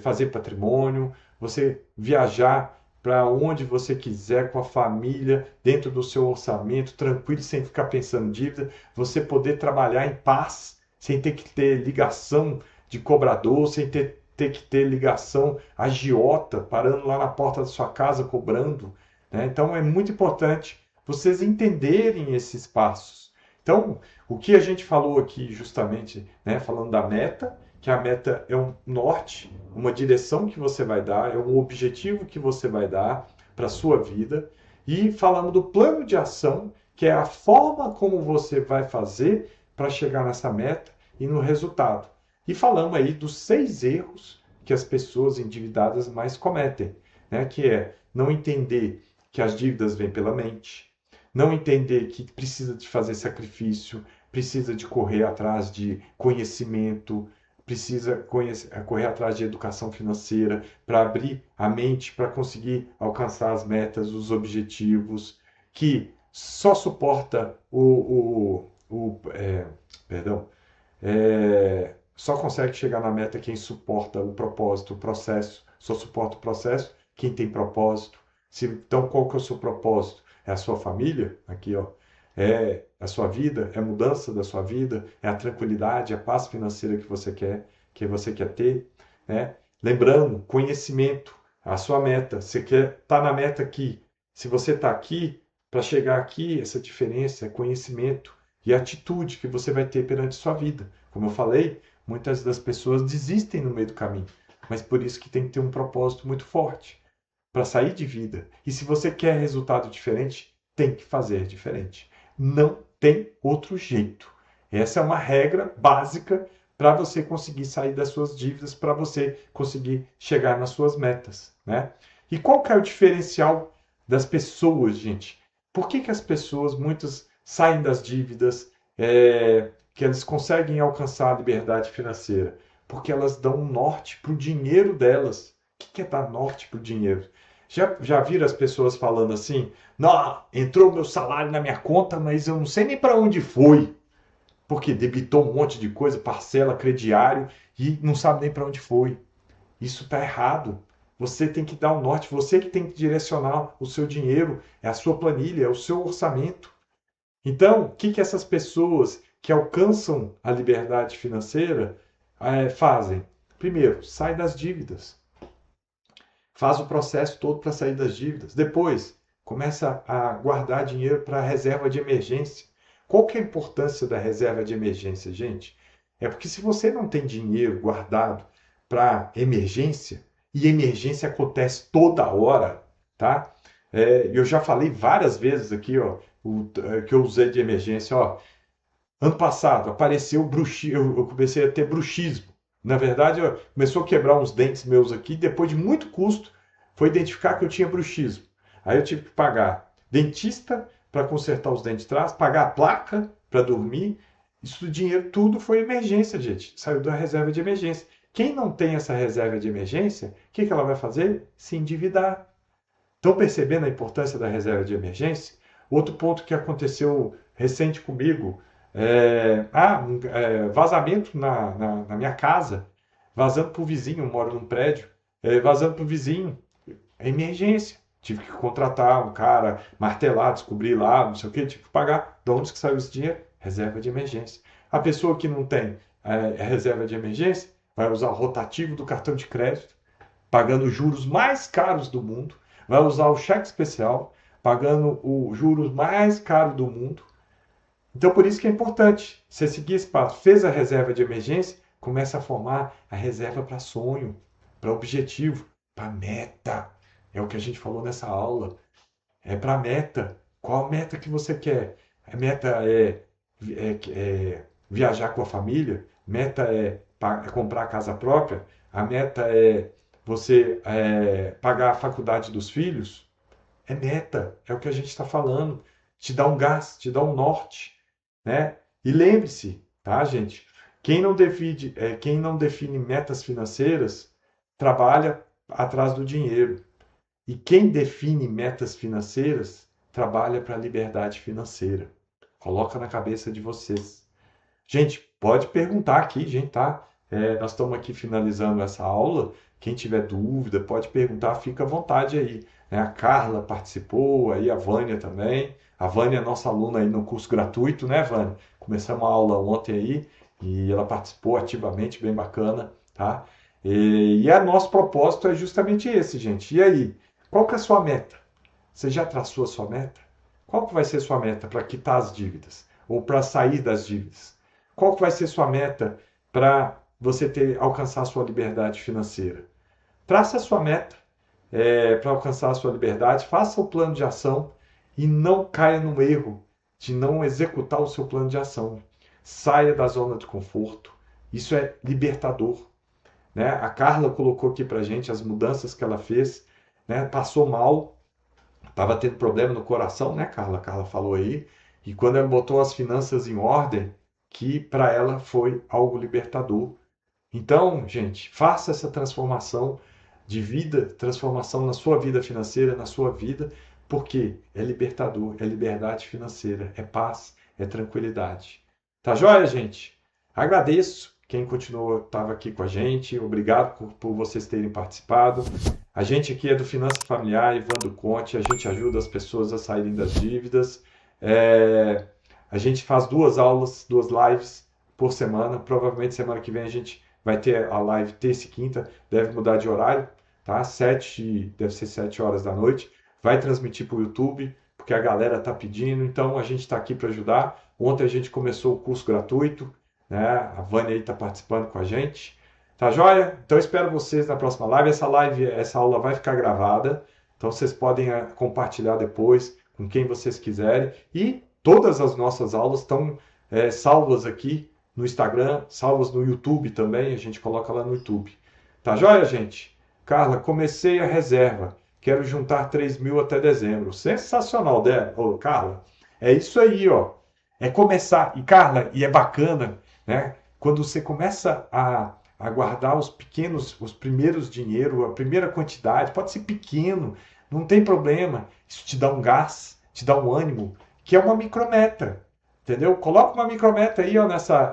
fazer patrimônio, você viajar para onde você quiser com a família, dentro do seu orçamento, tranquilo, sem ficar pensando em dívida, você poder trabalhar em paz, sem ter que ter ligação de cobrador, sem ter que ter ligação agiota, parando lá na porta da sua casa cobrando, né? Então é muito importante vocês entenderem esses passos. Então, o que a gente falou aqui justamente, né, falando da meta, que a meta é um norte, uma direção que você vai dar, é um objetivo que você vai dar para a sua vida, e falamos do plano de ação, que é a forma como você vai fazer para chegar nessa meta e no resultado. E falamos aí dos 6 erros que as pessoas endividadas mais cometem, né, que é não entender que as dívidas vêm pela mente, não entender que precisa de fazer sacrifício, precisa de correr atrás de conhecimento, precisa correr atrás de educação financeira para abrir a mente para conseguir alcançar as metas, os objetivos, que só suporta perdão, só consegue chegar na meta quem suporta o propósito, o processo, só suporta o processo quem tem propósito. Então, qual que é o seu propósito? É a sua família? Aqui, ó. É a sua vida? É a mudança da sua vida? É a tranquilidade, a paz financeira que você quer ter? Né? Lembrando, conhecimento, a sua meta. Você quer estar na meta aqui. Se você está aqui, para chegar aqui, essa diferença é conhecimento e atitude que você vai ter perante sua vida. Como eu falei, muitas das pessoas desistem no meio do caminho, mas por isso que tem que ter um propósito muito forte para sair de vida. E se você quer resultado diferente, tem que fazer diferente. Não tem outro jeito. Essa é uma regra básica para você conseguir sair das suas dívidas, para você conseguir chegar nas suas metas, né? E qual que é o diferencial das pessoas, gente? Por que as pessoas, muitas, saem das dívidas, que elas conseguem alcançar a liberdade financeira? Porque elas dão um norte para o dinheiro delas. O que é dar norte para o dinheiro? Já viram as pessoas falando assim? Não, entrou meu salário na minha conta, mas eu não sei nem para onde foi. Porque debitou um monte de coisa, parcela, crediário, e não sabe nem para onde foi. Isso está errado. Você tem que dar um norte, você que tem que direcionar o seu dinheiro, é a sua planilha, é o seu orçamento. Então, o que essas pessoas que alcançam a liberdade financeira fazem? Primeiro, sai das dívidas. Faz o processo todo para sair das dívidas. Depois, começa a guardar dinheiro para a reserva de emergência. Qual que é a importância da reserva de emergência, gente? É porque se você não tem dinheiro guardado para emergência, e emergência acontece toda hora, tá? Eu já falei várias vezes aqui, ó, que eu usei de emergência, ó. Ano passado apareceu bruxismo, eu comecei a ter bruxismo. Na verdade, começou a quebrar uns dentes meus aqui, depois de muito custo, foi identificar que eu tinha bruxismo. Aí eu tive que pagar dentista para consertar os dentes de trás, pagar a placa para dormir. Isso dinheiro tudo foi emergência, gente. Saiu da reserva de emergência. Quem não tem essa reserva de emergência, o que ela vai fazer? Se endividar. Estão percebendo a importância da reserva de emergência? Outro ponto que aconteceu recente comigo vazamento na minha casa, vazando para o vizinho, eu moro num prédio, vazando para o vizinho, é emergência. Tive que contratar um cara, martelar, descobrir lá, não sei o que, tive que pagar. De onde que saiu esse dinheiro? Reserva de emergência. A pessoa que não tem reserva de emergência vai usar o rotativo do cartão de crédito, pagando os juros mais caros do mundo, vai usar o cheque especial, pagando os juros mais caros do mundo. Então, por isso que é importante você seguir esse passo. Fez a reserva de emergência, começa a formar a reserva para sonho, para objetivo, para meta. É o que a gente falou nessa aula. É para meta. Qual a meta que você quer? A meta é viajar com a família? Meta é comprar a casa própria? A meta é você pagar a faculdade dos filhos? É meta. É o que a gente está falando. Te dá um gás, te dá um norte, né? E lembre-se, tá, gente? Quem não define metas financeiras trabalha atrás do dinheiro. E quem define metas financeiras trabalha para a liberdade financeira. Coloca na cabeça de vocês. Gente, pode perguntar aqui, gente, tá? Nós estamos aqui finalizando essa aula. Quem tiver dúvida, pode perguntar, fica à vontade aí, né? A Carla participou, aí a Vânia também. A Vânia é nossa aluna aí no curso gratuito, né, Vânia? Começamos a aula ontem aí e ela participou ativamente, bem bacana, tá? E o nosso propósito é justamente esse, gente. E aí, qual que é a sua meta? Você já traçou a sua meta? Qual que vai ser a sua meta para quitar as dívidas? Ou para sair das dívidas? Qual que vai ser sua meta para você alcançar a sua liberdade financeira? Traça a sua meta para alcançar a sua liberdade, faça o plano de ação e não caia no erro de não executar o seu plano de ação. Saia da zona de conforto. Isso é libertador. Né? A Carla colocou aqui para gente as mudanças que ela fez. Né? Passou mal, estava tendo problema no coração, né, Carla? A Carla falou aí. E quando ela botou as finanças em ordem, que para ela foi algo libertador. Então, gente, faça essa transformação de vida, transformação na sua vida financeira, na sua vida, porque é libertador, é liberdade financeira, é paz, é tranquilidade. Tá joia, gente? Agradeço quem continuou, estava aqui com a gente. Obrigado por vocês terem participado. A gente aqui é do Finança Familiar, Evandro Conte. A gente ajuda as pessoas a saírem das dívidas. A gente faz 2 aulas, 2 lives por semana. Provavelmente semana que vem a gente vai ter a live terça e quinta. Deve mudar de horário, tá? Deve ser 7 horas da noite. Vai transmitir para o YouTube, porque a galera está pedindo. Então a gente está aqui para ajudar. Ontem a gente começou o curso gratuito, né? A Vânia aí está participando com a gente. Tá joia? Então espero vocês na próxima live. Essa aula vai ficar gravada. Então vocês podem compartilhar depois com quem vocês quiserem. E todas as nossas aulas estão salvas aqui no Instagram, salvas no YouTube também. A gente coloca lá no YouTube. Tá joia, gente? Carla, comecei a reserva. Quero juntar 3.000 até dezembro. Sensacional, Carla. É isso aí, ó. É começar. E, Carla, e é bacana, né? Quando você começa a guardar os primeiros dinheiro, a primeira quantidade, pode ser pequeno, não tem problema. Isso te dá um gás, te dá um ânimo, que é uma micrometa, entendeu? Coloca uma micrometa aí, ó,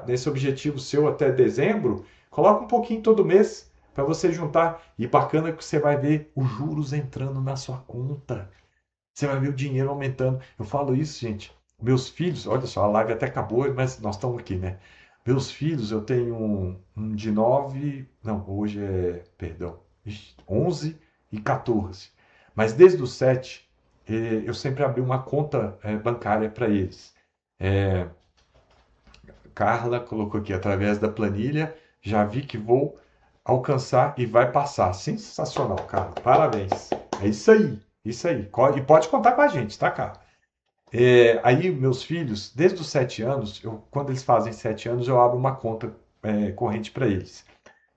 nesse objetivo seu até dezembro, coloca um pouquinho todo mês para você juntar. E bacana que você vai ver os juros entrando na sua conta. Você vai ver o dinheiro aumentando. Eu falo isso, gente. Meus filhos, olha só, a live até acabou, mas nós estamos aqui, né? Meus filhos, eu tenho um de 9, não, hoje perdão, 11 e 14. Mas desde os 7, eu sempre abri uma conta bancária para eles. Carla colocou aqui através da planilha, já vi que vou alcançar e vai passar. Sensacional, Carla. Parabéns. É isso aí, isso aí. E pode contar com a gente, tá, Carla? Aí, meus filhos, desde os 7 anos, quando eles fazem 7 anos, eu abro uma conta corrente para eles.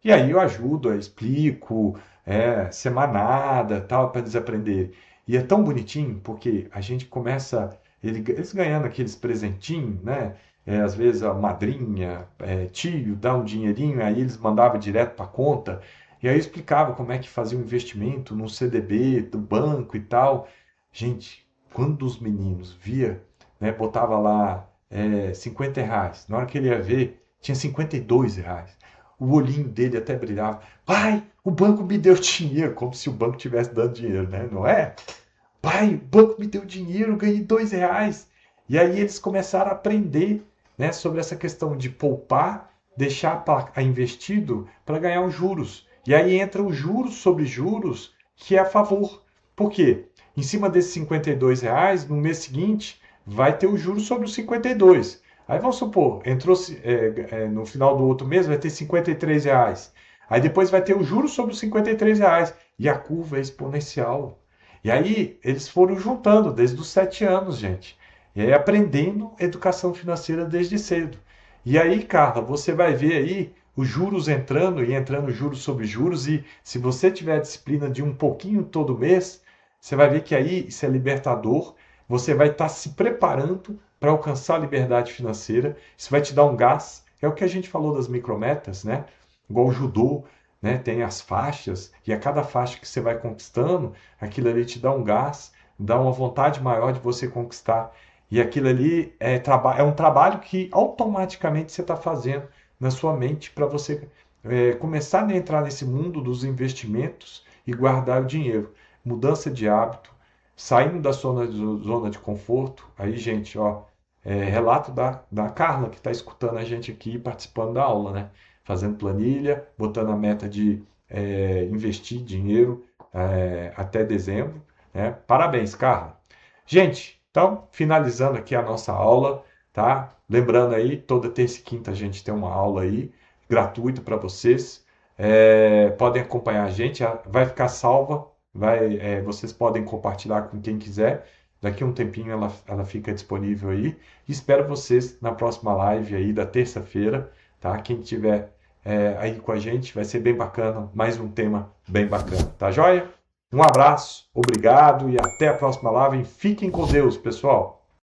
E aí eu ajudo, eu explico, semanada, tal, para eles aprenderem. E é tão bonitinho, porque a gente começa, eles ganhando aqueles presentinhos, né? Às vezes a madrinha, tio, dá um dinheirinho, aí eles mandavam direto para a conta. E aí eu explicava como é que fazia um investimento num CDB do banco e tal. Gente, quando os meninos via, né, botava lá R$ 50, na hora que ele ia ver, tinha R$ 52. O olhinho dele até brilhava. Pai, o banco me deu dinheiro, como se o banco tivesse dando dinheiro, né? Não é? Pai, o banco me deu dinheiro, ganhei R$ 2. E aí eles começaram a aprender, né, sobre essa questão de poupar, deixar investido para ganhar os juros. E aí entra os juros sobre juros, que é a favor. Por quê? Em cima desses R$ 52, no mês seguinte, vai ter o juros sobre os 52. Aí vamos supor, entrou no final do outro mês, vai ter R$ 53. Aí depois vai ter o juros sobre os R$ 53. E a curva é exponencial. E aí eles foram juntando desde os 7 anos, gente. E aí aprendendo educação financeira desde cedo. E aí, Carla, você vai ver aí os juros entrando e entrando juros sobre juros. E se você tiver a disciplina de um pouquinho todo mês, você vai ver que aí isso é libertador. Você vai estar se preparando para alcançar a liberdade financeira. Isso vai te dar um gás. É o que a gente falou das micrometas, né? Igual o judô, né? Tem as faixas, e a cada faixa que você vai conquistando, aquilo ali te dá um gás, dá uma vontade maior de você conquistar. E aquilo ali é um trabalho que automaticamente você está fazendo na sua mente para você começar a entrar nesse mundo dos investimentos e guardar o dinheiro. Mudança de hábito, saindo da zona de conforto. Aí, gente, ó, relato da Carla, que está escutando a gente aqui, participando da aula, né? Fazendo planilha, botando a meta de investir dinheiro até dezembro, né? Parabéns, Carla. Gente, então, finalizando aqui a nossa aula, tá? Lembrando aí, toda terça e quinta a gente tem uma aula aí, gratuita para vocês. Podem acompanhar a gente, vai ficar salva, vocês podem compartilhar com quem quiser. Daqui a um tempinho ela fica disponível aí. E espero vocês na próxima live aí da terça-feira, tá? Quem tiver aí com a gente, vai ser bem bacana, mais um tema bem bacana, tá joia? Um abraço, obrigado e até a próxima live. Fiquem com Deus, pessoal.